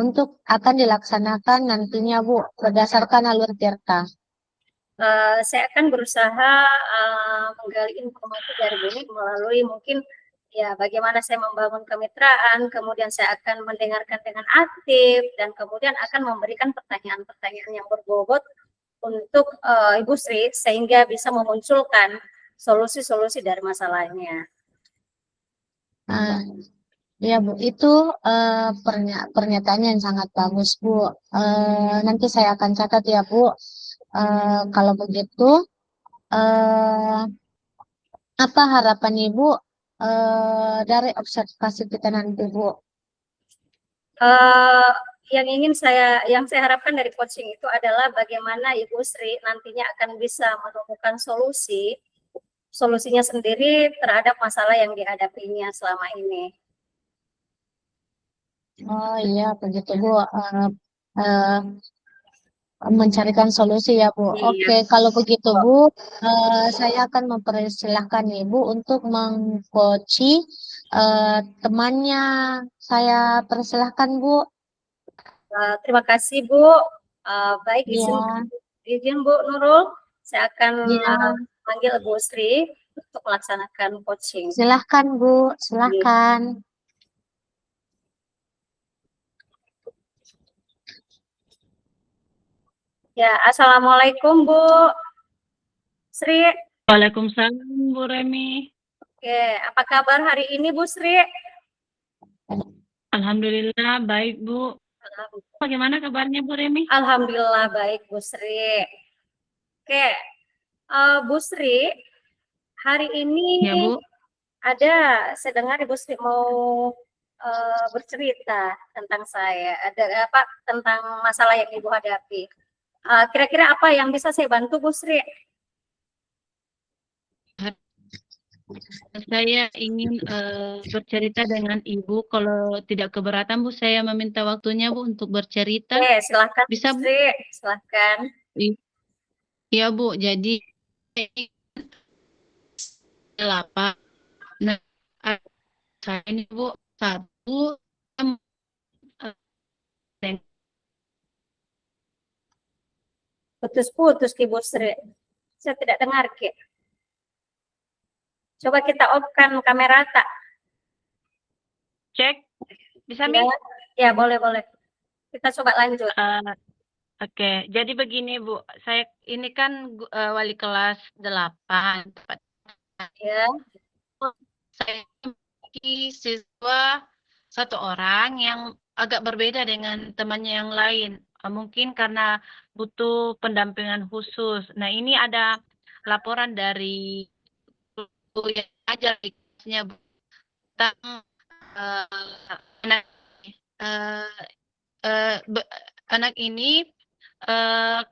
untuk akan dilaksanakan nantinya Bu berdasarkan alur Tirta? Saya akan berusaha menggali informasi dari Bu melalui mungkin ya bagaimana saya membangun kemitraan, kemudian saya akan mendengarkan dengan aktif, dan kemudian akan memberikan pertanyaan-pertanyaan yang berbobot untuk Ibu Sri sehingga bisa memunculkan solusi-solusi dari masalahnya. Ya Bu, itu pernyataan yang sangat bagus Bu. Nanti saya akan catat ya Bu. Kalau begitu, apa harapan Ibu dari observasi kita nanti Bu? Yang saya harapkan dari coaching itu adalah bagaimana Ibu Sri nantinya akan bisa menemukan solusinya sendiri terhadap masalah yang dihadapinya selama ini. Oh iya, begitu Bu. Mencarikan solusi ya Bu. Iya. Oke, kalau begitu Bu, saya akan mempersilahkan Ibu untuk mengcoachi temannya. Saya persilahkan Bu. Terima kasih Bu. Baik, Iya. izin Bu Nurul, saya akan Iya. panggil Bu Sri untuk melaksanakan coaching. Silahkan Bu, silahkan. Ya, Assalamualaikum Bu Sri. Waalaikumsalam Bu Remi. Oke, apa kabar hari ini Bu Sri? Alhamdulillah baik Bu. Bagaimana kabarnya Bu Remi? Alhamdulillah baik Bu Sri. Oke, Bu Sri, hari ini Ya Bu. saya dengar Ibu Sri mau bercerita tentang saya. Ada apa tentang masalah yang Ibu hadapi? Kira-kira apa yang bisa saya bantu Bu Sri? Saya ingin bercerita dengan Ibu. Kalau tidak keberatan Bu, saya meminta waktunya Bu untuk bercerita. Silakan Bisa Bu? Sri, silakan. Iya Bu, jadi 8. Nah, saya ini Bu, satu Putus-putus Ki Bu Sri. Saya tidak dengar Ki. Coba kita off-kan kamera tak. Cek. Bisa Mi? Ya, boleh. Kita coba lanjut. Oke, jadi begini Bu, saya ini kan wali kelas 8. Ya. Saya memiliki siswa satu orang yang agak berbeda dengan temannya yang lain. Mungkin karena butuh pendampingan khusus. Nah, ini ada laporan dari guru yang ajar di kelasnya Bu, tentang anak anak ini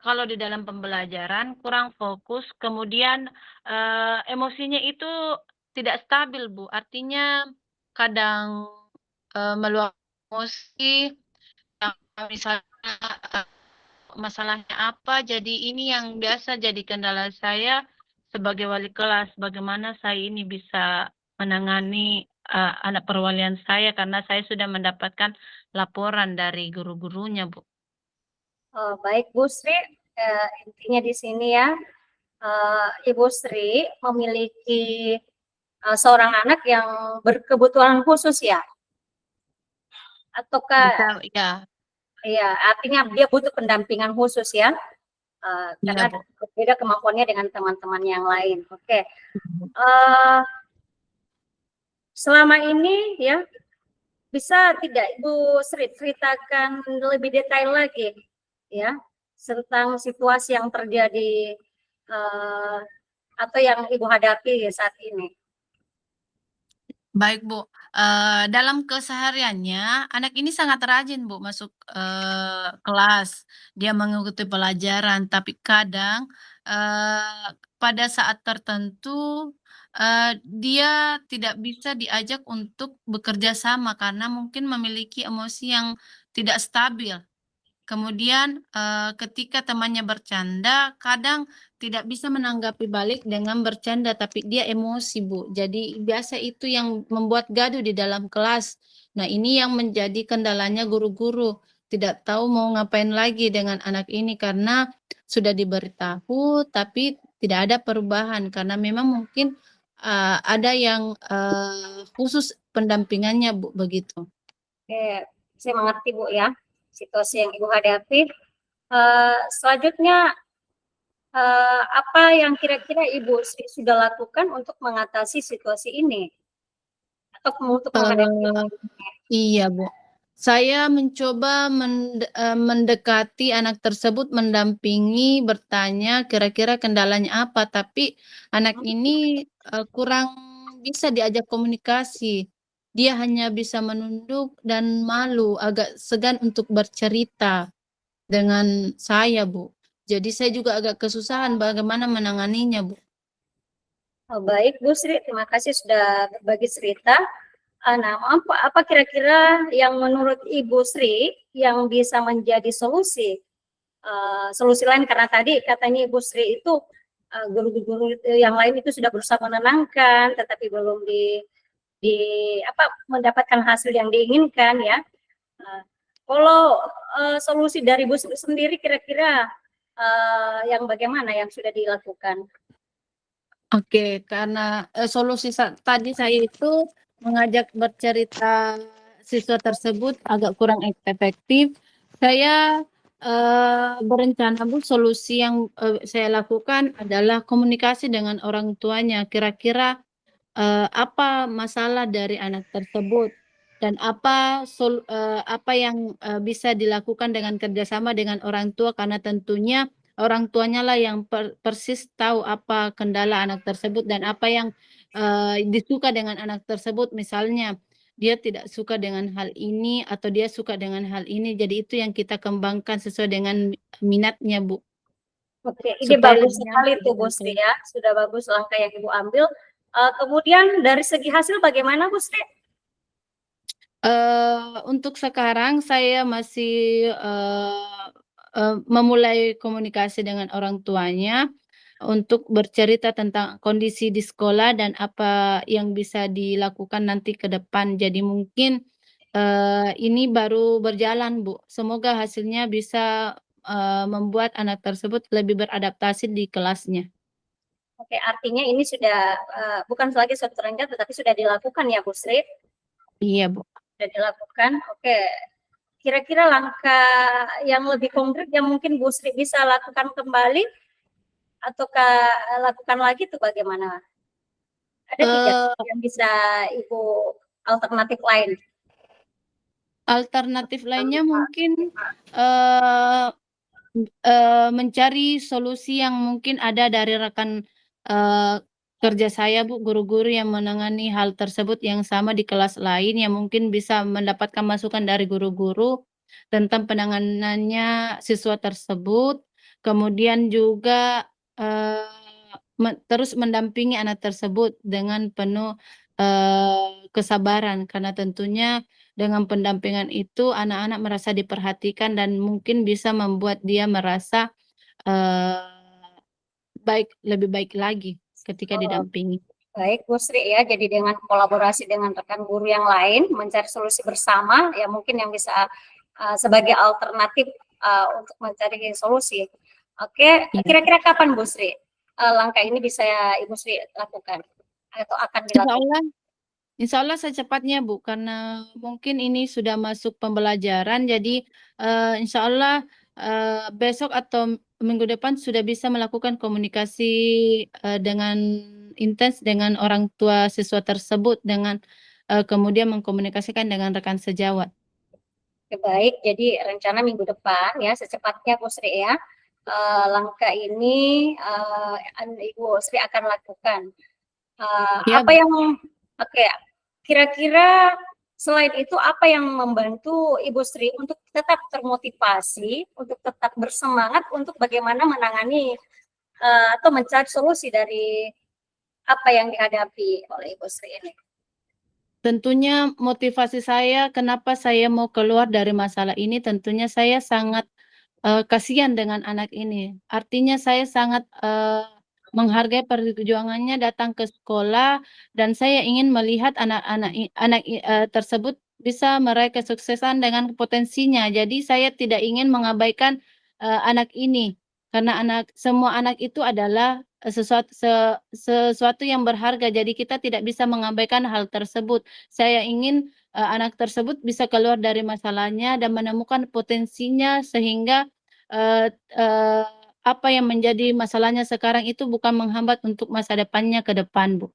kalau di dalam pembelajaran kurang fokus, kemudian emosinya itu tidak stabil Bu. Artinya kadang meluap emosi, misalnya masalahnya apa. Jadi ini yang biasa jadi kendala saya sebagai wali kelas. Bagaimana saya ini bisa menangani anak perwalian saya karena saya sudah mendapatkan laporan dari guru-gurunya Bu. Baik Bu Sri, intinya di sini ya, Ibu Sri memiliki seorang anak yang berkebutuhan khusus ya? Ataukah ya, artinya dia butuh pendampingan khusus ya? Karena berbeda kemampuannya dengan teman-teman yang lain. Oke. Selama ini ya, bisa tidak Ibu Sri ceritakan lebih detail lagi ya tentang situasi yang terjadi atau yang Ibu hadapi saat ini? Baik Bu, dalam kesehariannya anak ini sangat rajin Bu masuk kelas, dia mengikuti pelajaran, tapi kadang pada saat tertentu dia tidak bisa diajak untuk bekerja sama karena mungkin memiliki emosi yang tidak stabil. Kemudian ketika temannya bercanda, kadang tidak bisa menanggapi balik dengan bercanda, tapi dia emosi Bu. Jadi biasa itu yang membuat gaduh di dalam kelas. Nah ini yang menjadi kendalanya guru-guru. Tidak tahu mau ngapain lagi dengan anak ini karena sudah diberitahu, tapi tidak ada perubahan karena memang mungkin ada yang khusus pendampingannya Bu, begitu. Oke, saya mengerti Bu ya situasi yang Ibu hadapi. Selanjutnya apa yang kira-kira Ibu sudah lakukan untuk mengatasi situasi ini atau untuk menghadapi? Iya Bu, saya mencoba mendekati anak tersebut, mendampingi, bertanya kira-kira kendalanya apa, tapi anak ini kurang bisa diajak komunikasi. Dia hanya bisa menunduk dan malu, agak segan untuk bercerita dengan saya Bu. Jadi saya juga agak kesusahan bagaimana menanganinya Bu. Baik Bu Sri, terima kasih sudah berbagi cerita. Nah, apa kira-kira yang menurut Ibu Sri yang bisa menjadi solusi lain, karena tadi katanya Ibu Sri itu guru-guru yang lain itu sudah berusaha menenangkan, tetapi belum mendapatkan hasil yang diinginkan ya. Kalau solusi dari Bu Sri sendiri kira-kira yang bagaimana yang sudah dilakukan? Oke, karena solusi tadi saya itu mengajak bercerita siswa tersebut agak kurang efektif. Saya berencana Bu, solusi yang saya lakukan adalah komunikasi dengan orang tuanya. Kira-kira apa masalah dari anak tersebut dan apa yang bisa dilakukan dengan kerjasama dengan orang tua, karena tentunya orang tuanya lah yang persis tahu apa kendala anak tersebut dan apa yang disuka dengan anak tersebut. Misalnya dia tidak suka dengan hal ini atau dia suka dengan hal ini. Jadi itu yang kita kembangkan sesuai dengan minatnya Bu. Oke, ini bagus sekali tuh Bu Sri ya. Sudah bagus langkah yang Ibu ambil. Kemudian dari segi hasil bagaimana Bu Sri? Untuk sekarang saya masih memulai komunikasi dengan orang tuanya untuk bercerita tentang kondisi di sekolah dan apa yang bisa dilakukan nanti ke depan. Jadi mungkin ini baru berjalan, Bu. Semoga hasilnya bisa membuat anak tersebut lebih beradaptasi di kelasnya. Oke, artinya ini sudah bukan lagi suatu rencana tetapi sudah dilakukan ya Bu Sri? Iya, Bu. Sudah dilakukan. Oke. Kira-kira langkah yang lebih konkret yang mungkin Bu Sri bisa lakukan kembali ataukah lakukan lagi itu bagaimana? Ada tidak yang bisa Ibu alternatif lain? Alternatif lainnya mungkin mencari solusi yang mungkin ada dari rekan kerja saya, Bu, guru-guru yang menangani hal tersebut yang sama di kelas lain yang mungkin bisa mendapatkan masukan dari guru-guru tentang penanganannya siswa tersebut. Kemudian juga terus mendampingi anak tersebut dengan penuh kesabaran karena tentunya dengan pendampingan itu anak-anak merasa diperhatikan dan mungkin bisa membuat dia merasa lebih baik lagi ketika didampingi. Baik Bu Sri ya, jadi dengan kolaborasi dengan rekan guru yang lain mencari solusi bersama ya mungkin yang bisa sebagai alternatif untuk mencari solusi. Oke, kira-kira kapan Bu Sri langkah ini bisa Ibu Sri lakukan atau akan dilakukan? Insya Allah secepatnya, Bu, karena mungkin ini sudah masuk pembelajaran, jadi insya Allah besok atau minggu depan sudah bisa melakukan komunikasi dengan intens dengan orang tua siswa tersebut, dengan kemudian mengkomunikasikan dengan rekan sejawat. Oke, baik, jadi rencana minggu depan ya secepatnya Bu Sri ya. Langkah ini Ibu Sri akan lakukan. Ya, apa yang kira-kira selain itu apa yang membantu Ibu Sri untuk tetap termotivasi, untuk tetap bersemangat untuk bagaimana menangani atau mencari solusi dari apa yang dihadapi oleh Ibu Sri ini? Tentunya motivasi saya kenapa saya mau keluar dari masalah ini, tentunya saya sangat kasihan dengan anak ini. Artinya saya sangat menghargai perjuangannya datang ke sekolah dan saya ingin melihat anak tersebut bisa meraih kesuksesan dengan potensinya. Jadi saya tidak ingin mengabaikan anak ini karena semua anak itu adalah sesuatu yang berharga. Jadi kita tidak bisa mengabaikan hal tersebut. Saya ingin anak tersebut bisa keluar dari masalahnya dan menemukan potensinya sehingga apa yang menjadi masalahnya sekarang itu bukan menghambat untuk masa depannya ke depan, Bu.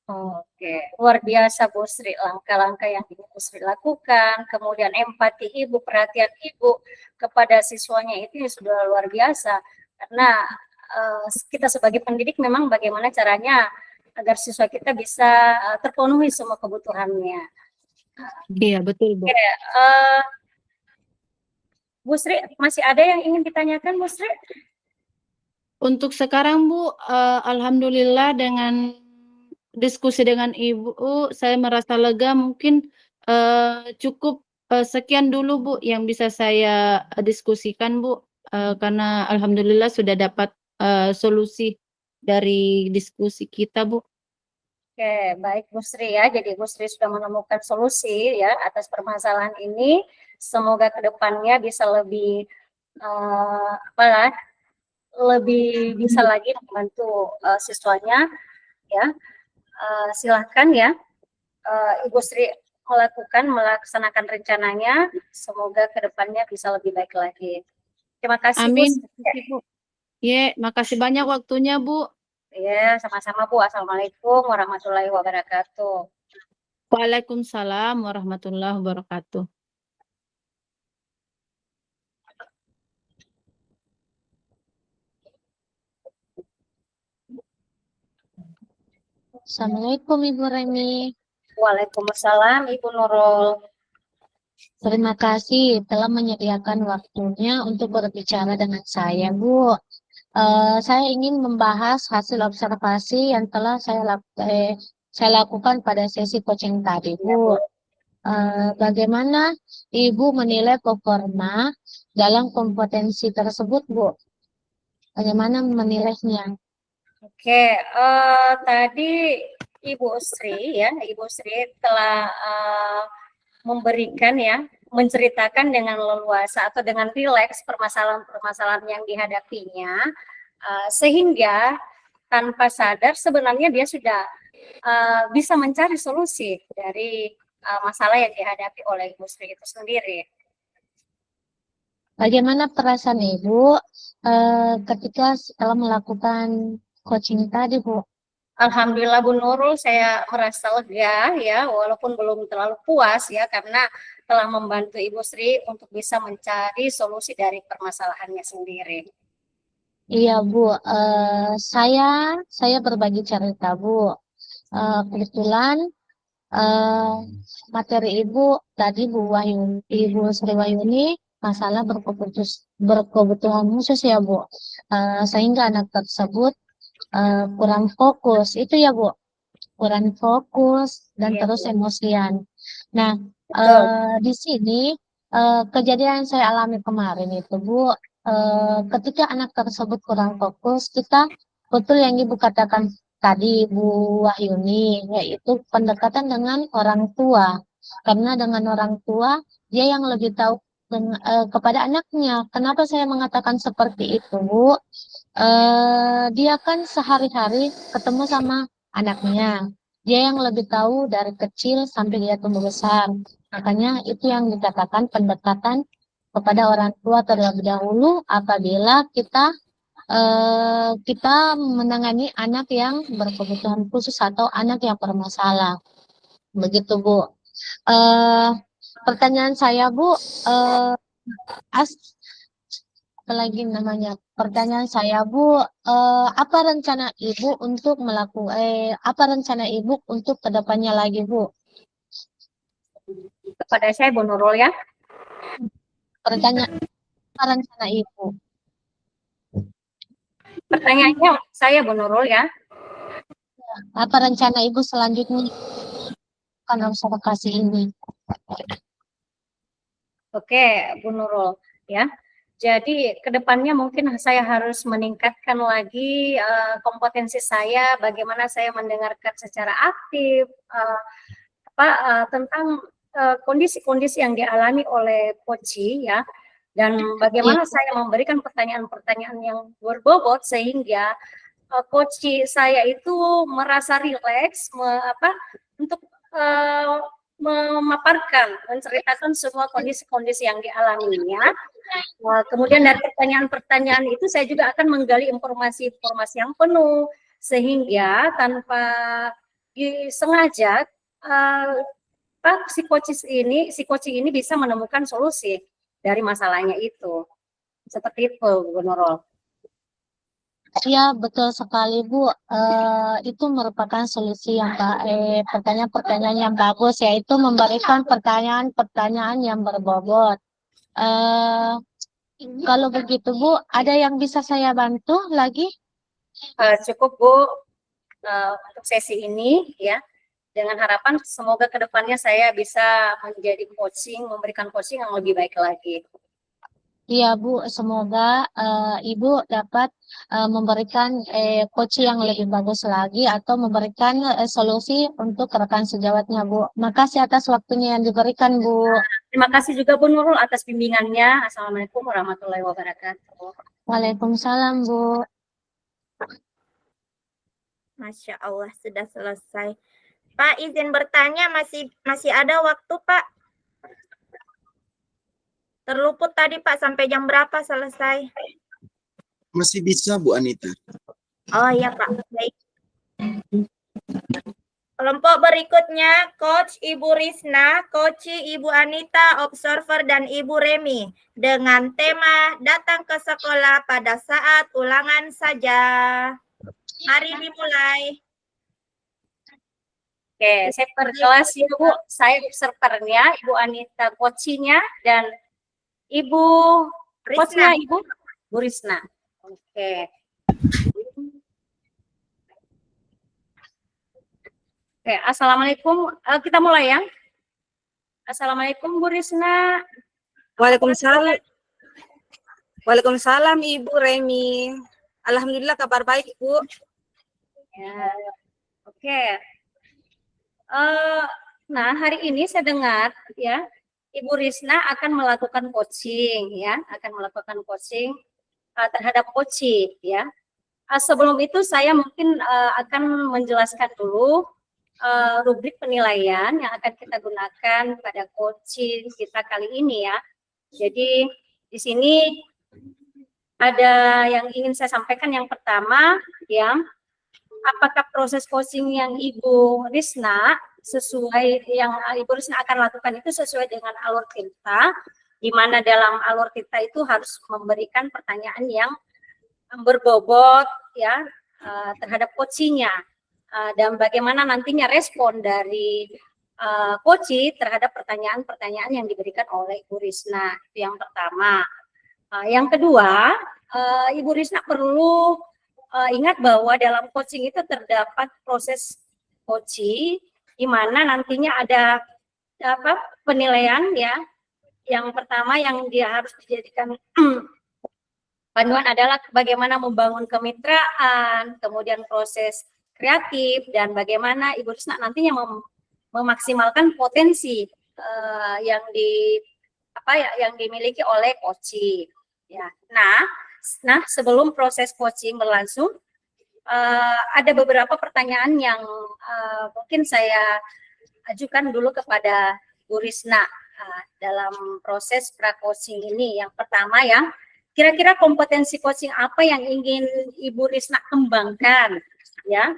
Oke, luar biasa Bu Sri, langkah-langkah yang Ibu Sri lakukan, kemudian empati Ibu, perhatian Ibu kepada siswanya itu sudah luar biasa. Karena kita sebagai pendidik memang bagaimana caranya agar siswa kita bisa terpenuhi semua kebutuhannya. Iya, betul, Bu. Bu Sri, masih ada yang ingin ditanyakan, Bu Sri? Untuk sekarang, Bu, alhamdulillah dengan diskusi dengan Ibu, saya merasa lega. Mungkin cukup sekian dulu, Bu, yang bisa saya diskusikan, Bu, karena alhamdulillah sudah dapat solusi dari diskusi kita, Bu. Oke, baik Bu Sri ya. Jadi Bu Sri sudah menemukan solusi ya atas permasalahan ini. Semoga kedepannya bisa lebih lebih bisa lagi membantu siswanya ya. Silahkan ya Ibu Sri melaksanakan rencananya. Semoga kedepannya bisa lebih baik lagi. Terima kasih Amin. Bu. Ya, makasih banyak waktunya, Bu. Ya, sama-sama Bu. Assalamualaikum warahmatullahi wabarakatuh. Waalaikumsalam warahmatullahi wabarakatuh. Assalamualaikum Ibu Remi. Waalaikumsalam Ibu Nurul. Terima kasih telah menyediakan waktunya untuk berbicara dengan saya, Bu. Saya ingin membahas hasil observasi yang telah saya lakukan pada sesi coaching tadi, Bu. Bagaimana Ibu menilai performa dalam kompetensi tersebut, Bu? Bagaimana menilainya? Oke, tadi Ibu Sri ya, Ibu Sri telah memberikan ya, menceritakan dengan leluasa atau dengan rileks permasalahan-permasalahan yang dihadapinya, sehingga tanpa sadar sebenarnya dia sudah bisa mencari solusi dari masalah yang dihadapi oleh Ibu Sri itu sendiri. Bagaimana perasaan Ibu ketika setelah melakukan coaching tadi, Bu? Alhamdulillah Bu Nurul, saya merasa lega ya, walaupun belum terlalu puas ya, karena telah membantu Ibu Sri untuk bisa mencari solusi dari permasalahannya sendiri. Iya, Bu. Saya berbagi cerita, Bu. Kebetulan materi Ibu tadi Ibu Sri Wahyuni masalah berkebutuhan khusus ya, Bu. Sehingga anak tersebut kurang fokus. Itu ya, Bu. Kurang fokus dan Iya, terus Bu. emosian. Nah, Betul. di sini kejadian yang saya alami kemarin itu, Bu, ketika anak tersebut kurang fokus, kita betul yang Ibu katakan tadi, Bu Wahyuni, yaitu pendekatan dengan orang tua. Karena dengan orang tua, dia yang lebih tahu kepada anaknya. Kenapa saya mengatakan seperti itu, Bu? Dia kan sehari-hari ketemu sama anaknya. Dia yang lebih tahu dari kecil sampai dia tumbuh besar. Makanya itu yang dikatakan pendekatan kepada orang tua terlebih dahulu apabila kita menangani anak yang berkebutuhan khusus atau anak yang bermasalah. Begitu, Bu. Pertanyaan saya, Bu, apalagi namanya pertanyaan saya, Bu, apa rencana Ibu untuk apa rencana Ibu untuk kedepannya lagi, Bu? Kepada saya Bu Nurul ya. Pertanyaan apa rencana Ibu? Pertanyaannya saya Bu Nurul ya. Apa rencana Ibu selanjutnya kan observasi ini? Oke, Bu Nurul ya. Jadi kedepannya mungkin saya harus meningkatkan lagi kompetensi saya, bagaimana saya mendengarkan secara aktif tentang kondisi-kondisi yang dialami oleh coach ya, dan bagaimana saya memberikan pertanyaan-pertanyaan yang berbobot sehingga coach saya itu merasa rileks untuk memaparkan, menceritakan semua kondisi-kondisi yang dialaminya. Kemudian dari pertanyaan-pertanyaan itu saya juga akan menggali informasi-informasi yang penuh sehingga tanpa disengaja si coach ini bisa menemukan solusi dari masalahnya itu. Seperti itu, Bu Nurul. Iya, betul sekali, Bu. Itu merupakan solusi yang pertanyaan-pertanyaan yang bagus, yaitu memberikan pertanyaan-pertanyaan yang berbobot. Kalau begitu, Bu, ada yang bisa saya bantu lagi? Cukup, Bu, untuk sesi ini ya. Dengan harapan semoga kedepannya saya bisa memberikan coaching yang lebih baik lagi. Iya, Bu, semoga Ibu dapat memberikan coach yang lebih bagus lagi atau memberikan solusi untuk rekan sejawatnya, Bu. Makasih atas waktunya yang diberikan, Bu. Terima kasih juga Bu Nurul atas bimbingannya. Assalamualaikum warahmatullahi wabarakatuh. Waalaikumsalam, Bu. Masya Allah, sudah selesai. Pak, izin bertanya, masih ada waktu, Pak? Terluput tadi, Pak, sampai jam berapa selesai? Masih bisa, Bu Anita. Oh iya, Pak. Baik. Kelompok berikutnya, Coach Ibu Risna, Coach Ibu Anita, Observer, dan Ibu Remi. Dengan tema datang ke sekolah pada saat ulangan saja. Mari dimulai. Oke, saya perjelas ya, Bu. Saya observernya, Ibu Anita coachnya, dan Ibu coachnya Ibu Risna. Oke, Oke, Assalamualaikum. Kita mulai ya. Assalamualaikum Bu Risna. Waalaikumsalam. Waalaikumsalam Ibu Remi. Alhamdulillah kabar baik Bu. Ya, oke. Nah, hari ini saya dengar ya, Ibu Risna akan melakukan coaching ya, terhadap coaching ya. Sebelum itu saya mungkin akan menjelaskan dulu rubrik penilaian yang akan kita gunakan pada coaching kita kali ini ya. Jadi di sini ada yang ingin saya sampaikan. Yang pertama ya, apakah proses coaching yang Ibu Risna akan lakukan itu sesuai dengan alur Tirta, di mana dalam alur Tirta itu harus memberikan pertanyaan yang berbobot ya terhadap coachingnya. Dan bagaimana nantinya respon dari coach terhadap pertanyaan-pertanyaan yang diberikan oleh Ibu Risna. Itu yang pertama. Yang kedua, Ibu Risna perlu ingat bahwa dalam coaching itu terdapat proses coaching di mana nantinya ada penilaian ya. Yang pertama yang dia harus dijadikan panduan adalah bagaimana membangun kemitraan, kemudian proses kreatif, dan bagaimana Ibu Risna nantinya memaksimalkan potensi yang dimiliki oleh coaching. Ya. Nah, sebelum proses coaching berlangsung, ada beberapa pertanyaan yang mungkin saya ajukan dulu kepada Bu Risna dalam proses pra-coaching ini. Yang pertama ya, kira-kira kompetensi coaching apa yang ingin Ibu Risna kembangkan ya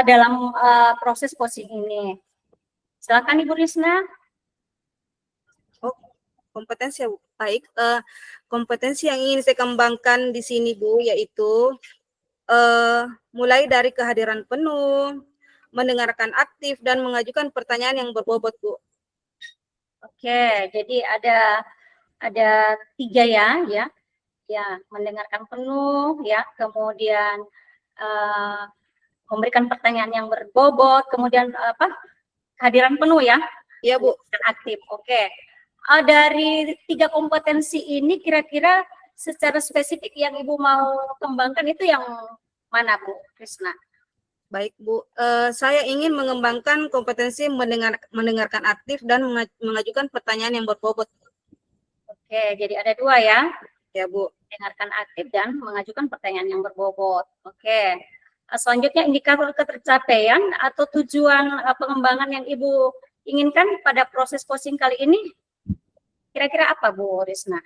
dalam proses coaching ini. Silakan Ibu Risna. Kompetensi ya Bu. Baik, kompetensi yang ingin saya kembangkan di sini Bu, yaitu mulai dari kehadiran penuh, mendengarkan aktif, dan mengajukan pertanyaan yang berbobot Bu. Oke, jadi ada 3 ya, mendengarkan penuh ya, kemudian memberikan pertanyaan yang berbobot, kemudian kehadiran penuh ya. Iya Bu. Dan aktif. Oke. Dari 3 kompetensi ini kira-kira secara spesifik yang Ibu mau kembangkan itu yang mana Bu Risna? Baik Bu, saya ingin mengembangkan kompetensi mendengarkan aktif dan mengajukan pertanyaan yang berbobot. Oke, jadi ada 2 ya. Ya Bu. Mendengarkan aktif dan mengajukan pertanyaan yang berbobot. Oke. Selanjutnya indikator ketercapaian atau tujuan pengembangan yang Ibu inginkan pada proses coaching kali ini, kira-kira apa Bu Risna?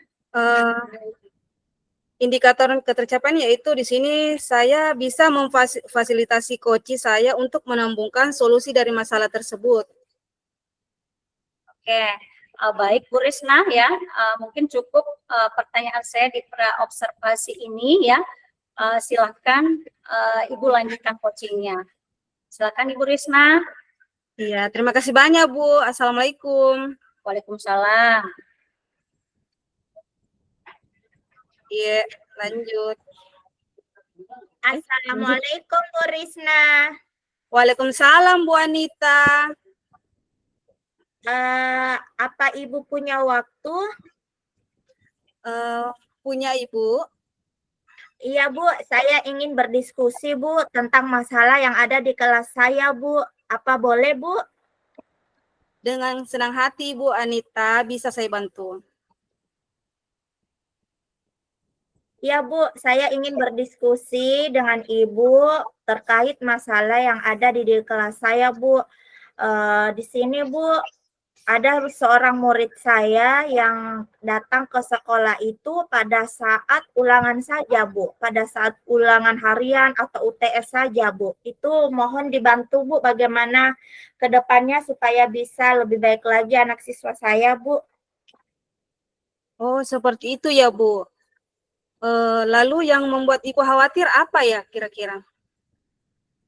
Indikator ketercapaian yaitu di sini saya bisa memfasilitasi coach saya untuk menambungkan solusi dari masalah tersebut. Oke, baik Bu Risna ya, mungkin cukup pertanyaan saya di pra-observasi ini ya. Silakan Ibu lanjutkan coachingnya. Silakan Ibu Risna. Iya, terima kasih banyak Bu. Assalamualaikum. Waalaikumsalam. Iya, lanjut. Assalamualaikum Bu Risna. Waalaikumsalam Bu Anita. Apa Ibu punya waktu? Punya Ibu. Iya Bu, saya ingin berdiskusi Bu tentang masalah yang ada di kelas saya Bu. Apa boleh Bu? Dengan senang hati Bu Anita, bisa saya bantu. Iya Bu, saya ingin berdiskusi dengan Ibu terkait masalah yang ada di kelas saya Bu. Di sini Bu, ada seorang murid saya yang datang ke sekolah itu pada saat ulangan saja Bu, pada saat ulangan harian atau UTS saja Bu. Itu mohon dibantu Bu bagaimana ke depannya supaya bisa lebih baik lagi anak siswa saya Bu. Oh, seperti itu ya Bu. Lalu yang membuat Ibu khawatir apa ya kira-kira?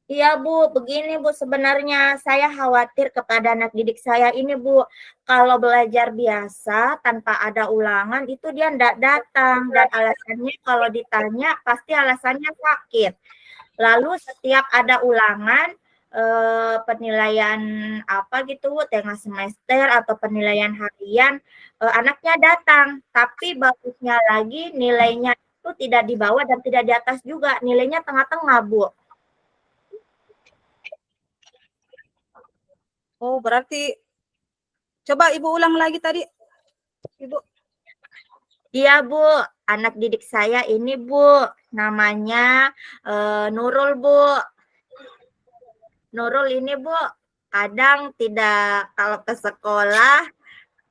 Iya Bu, begini Bu, sebenarnya saya khawatir kepada anak didik saya ini Bu. Kalau belajar biasa tanpa ada ulangan itu dia tidak datang, dan alasannya kalau ditanya pasti alasannya sakit. Lalu setiap ada ulangan penilaian apa gitu Bu, tengah semester atau penilaian harian, anaknya datang, tapi bagusnya lagi nilainya itu tidak di bawah dan tidak di atas juga, nilainya tengah-tengah Bu. Oh, berarti coba Ibu ulang lagi tadi, Ibu. Iya Bu, anak didik saya ini Bu, namanya Nurul Bu. Nurul ini Bu, kadang tidak kalau ke sekolah,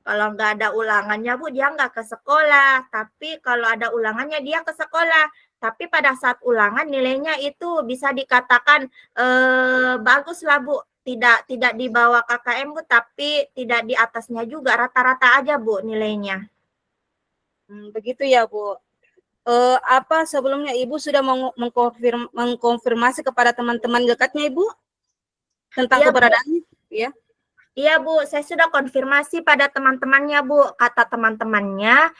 kalau nggak ada ulangannya Bu, dia nggak ke sekolah. Tapi kalau ada ulangannya dia ke sekolah. Tapi pada saat ulangan nilainya itu bisa dikatakan bagus lah Bu. Tidak di bawah KKM Bu, tapi tidak di atasnya juga. Rata-rata aja Bu nilainya. Begitu ya Bu. Apa sebelumnya Ibu sudah mengkonfirmasi kepada teman-teman dekatnya Ibu tentang Iya, Bu. keberadaannya? Ya. Iya Bu, saya sudah konfirmasi pada teman-temannya Bu. Kata teman-temannya,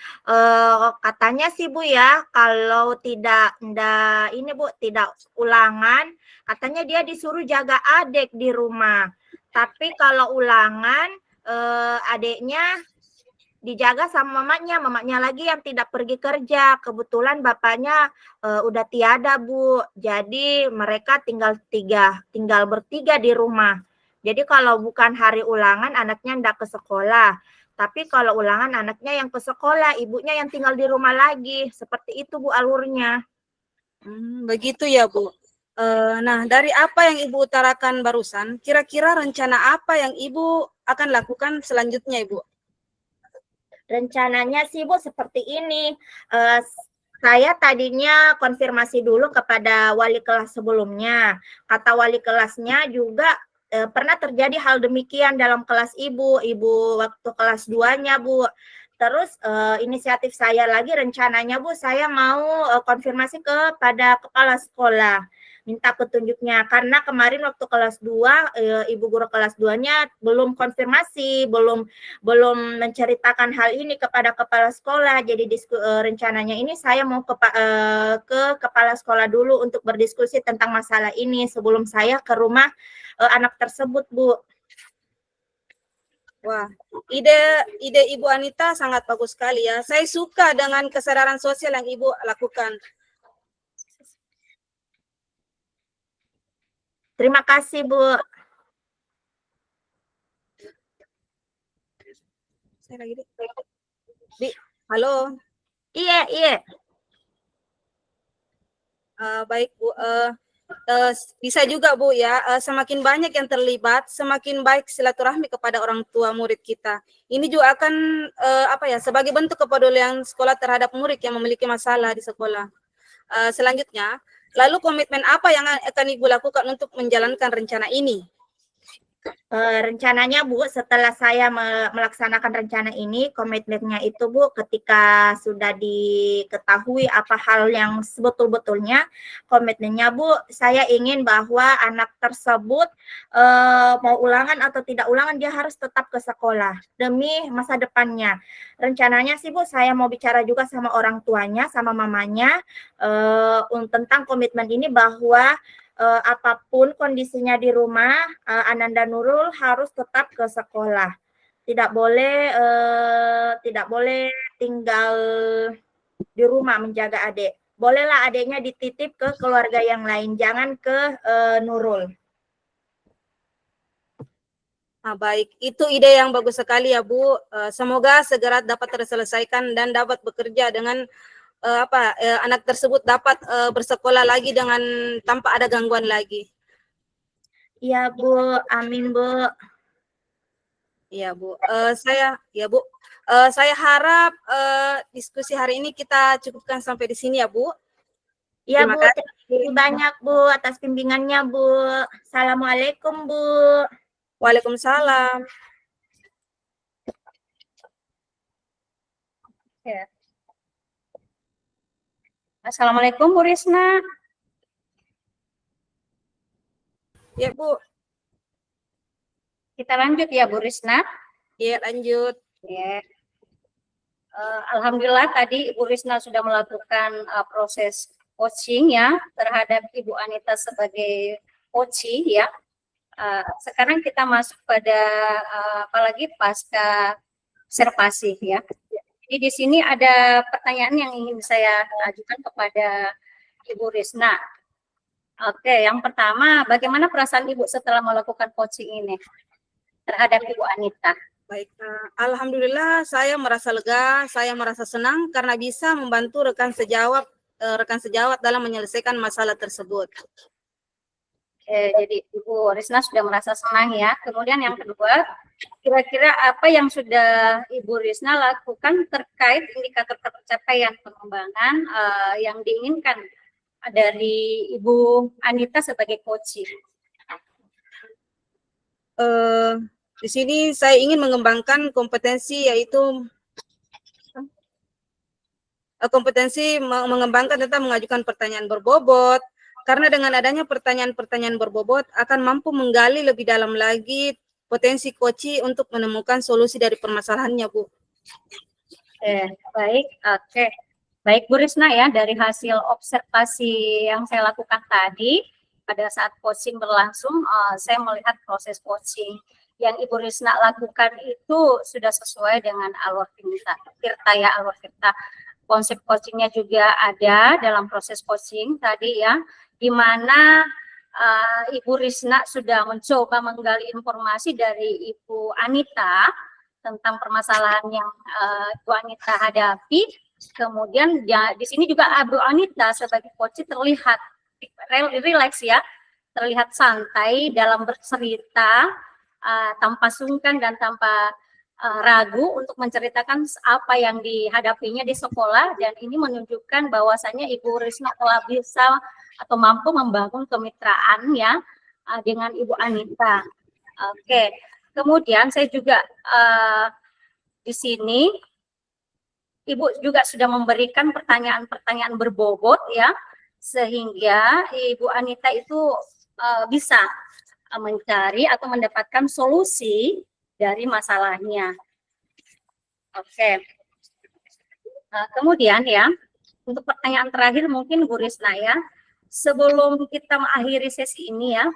katanya sih Bu ya, kalau tidak ini Bu, tidak ulangan, katanya dia disuruh jaga adik di rumah. Tapi kalau ulangan, adiknya dijaga sama mamanya lagi yang tidak pergi kerja. Kebetulan bapaknya udah tiada Bu, jadi mereka tinggal bertiga di rumah. Jadi kalau bukan hari ulangan anaknya enggak ke sekolah. Tapi kalau ulangan anaknya yang ke sekolah, ibunya yang tinggal di rumah lagi. Seperti itu Bu alurnya. Begitu ya Bu. Nah, dari apa yang Ibu utarakan barusan, kira-kira rencana apa yang Ibu akan lakukan selanjutnya Ibu? Rencananya sih Bu seperti ini. Saya tadinya konfirmasi dulu kepada wali kelas sebelumnya. Kata wali kelasnya juga pernah terjadi hal demikian dalam kelas Ibu waktu kelas 2-nya Bu. Terus inisiatif saya lagi rencananya Bu, saya mau konfirmasi kepada kepala sekolah. Minta petunjuknya karena kemarin waktu kelas 2 ibu guru kelas 2-nya belum konfirmasi, belum menceritakan hal ini kepada kepala sekolah. Jadi rencananya ini saya mau ke kepala sekolah dulu untuk berdiskusi tentang masalah ini sebelum saya ke rumah anak tersebut Bu. Wah, ide Ibu Anita sangat bagus sekali ya. Saya suka dengan kesadaran sosial yang Ibu lakukan. Terima kasih Bu. Saya lagi Di, halo. Iya. Baik Bu. Bisa juga Bu ya, semakin banyak yang terlibat, semakin baik silaturahmi kepada orang tua murid kita. Ini juga akan sebagai bentuk kepedulian sekolah terhadap murid yang memiliki masalah di sekolah. Selanjutnya, lalu komitmen apa yang akan Ibu lakukan untuk menjalankan rencana ini? Rencananya Bu, setelah saya melaksanakan rencana ini, komitmennya itu Bu, ketika sudah diketahui apa hal yang sebetul-betulnya, komitmennya Bu, saya ingin bahwa anak tersebut mau ulangan atau tidak ulangan, dia harus tetap ke sekolah demi masa depannya. Rencananya sih Bu, saya mau bicara juga sama orang tuanya, sama mamanya tentang komitmen ini bahwa apapun kondisinya di rumah, Ananda Nurul harus tetap ke sekolah. Tidak boleh tinggal di rumah menjaga adik. Bolehlah adiknya dititip ke keluarga yang lain, jangan ke Nurul. Baik, itu ide yang bagus sekali ya Bu. Semoga segera dapat terselesaikan dan dapat bekerja dengan anak tersebut dapat bersekolah lagi dengan tanpa ada gangguan lagi. Iya Bu, amin Bu. Iya Bu, saya harap diskusi hari ini kita cukupkan sampai di sini ya Bu. Iya Bu, terima kasih banyak Bu atas bimbingannya Bu. Assalamualaikum Bu. Waalaikumsalam. Ya. Assalamualaikum Bu Risna. Ya Bu. Kita lanjut ya Bu Risna. Ya lanjut. Ya. Alhamdulillah tadi Ibu Risna sudah melakukan proses coaching ya terhadap Ibu Anita sebagai coaching ya. Sekarang kita masuk pada apalagi pasca observasi ya. Jadi di sini ada pertanyaan yang ingin saya ajukan kepada Ibu Risna. Oke, yang pertama, bagaimana perasaan Ibu setelah melakukan coaching ini terhadap Ibu Anita? Baik, alhamdulillah saya merasa lega, saya merasa senang karena bisa membantu rekan sejawat dalam menyelesaikan masalah tersebut. Jadi Ibu Risna sudah merasa senang ya. Kemudian yang kedua, kira-kira apa yang sudah Ibu Risna lakukan terkait indikator pencapaian pengembangan yang diinginkan dari Ibu Anita sebagai coach? Di sini saya ingin mengembangkan kompetensi, yaitu mengembangkan tentang mengajukan pertanyaan berbobot, karena dengan adanya pertanyaan-pertanyaan berbobot akan mampu menggali lebih dalam lagi potensi coach untuk menemukan solusi dari permasalahannya, Bu. Baik, oke. Baik Bu Risna ya, dari hasil observasi yang saya lakukan tadi, pada saat coaching berlangsung, saya melihat proses coaching yang Ibu Risna lakukan itu sudah sesuai dengan alur Tirta ya, alur Tirta. Konsep coachingnya juga ada dalam proses coaching tadi ya, di mana Ibu Risna sudah mencoba menggali informasi dari Ibu Anita tentang permasalahan yang Ibu Anita hadapi. Kemudian ya, di sini juga Ibu Anita sebagai coach terlihat relax ya, terlihat santai dalam bercerita, tanpa sungkan dan tanpa ragu untuk menceritakan apa yang dihadapinya di sekolah, dan ini menunjukkan bahwasannya Ibu Risna telah bisa atau mampu membangun kemitraan ya dengan Ibu Anita. Oke, kemudian saya juga di sini Ibu juga sudah memberikan pertanyaan-pertanyaan berbobot ya, sehingga Ibu Anita itu bisa mencari atau mendapatkan solusi dari masalahnya. Oke. Kemudian ya, untuk pertanyaan terakhir mungkin Bu Risna ya, sebelum kita mengakhiri sesi ini ya,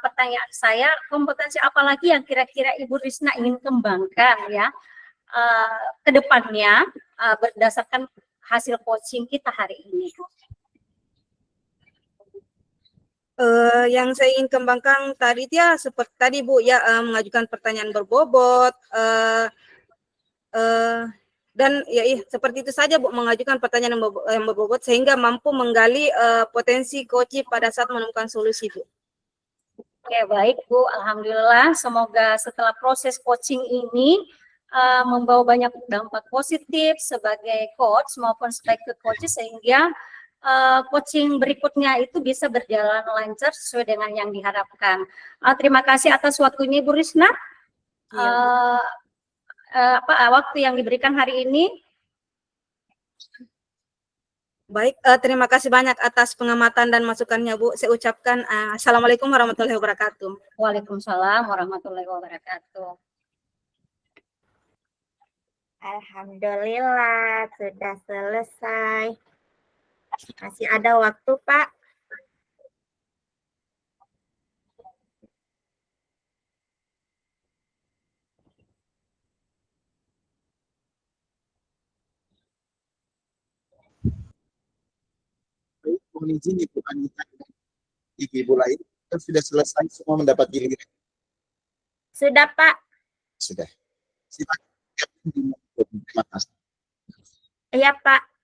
pertanyaan saya, kompetensi apa lagi yang kira-kira Ibu Risna ingin kembangkan ya ke depannya berdasarkan hasil coaching kita hari ini? Yang saya ingin kembangkan tadi ya seperti tadi Bu ya, mengajukan pertanyaan berbobot, dan ya seperti itu saja Bu, mengajukan pertanyaan yang berbobot sehingga mampu menggali potensi coach pada saat menemukan solusi, Bu. Oke, baik Bu, alhamdulillah semoga setelah proses coaching ini membawa banyak dampak positif sebagai coach maupun sebagai coach, sehingga coaching berikutnya itu bisa berjalan lancar sesuai dengan yang diharapkan. Terima kasih atas waktunya Ibu Risna. Waktu yang diberikan hari ini. Baik, terima kasih banyak atas pengamatan dan masukannya Bu. Saya ucapkan Assalamualaikum warahmatullahi wabarakatuh. Waalaikumsalam warahmatullahi wabarakatuh. Alhamdulillah sudah selesai. Masih ada waktu, Pak. Mohon izin Ibu Anita dan ibu-ibu lain kan sudah selesai semua mendapat giliran. Sudah, Pak. Sudah. Silakan. Terima kasih. Iya, Pak.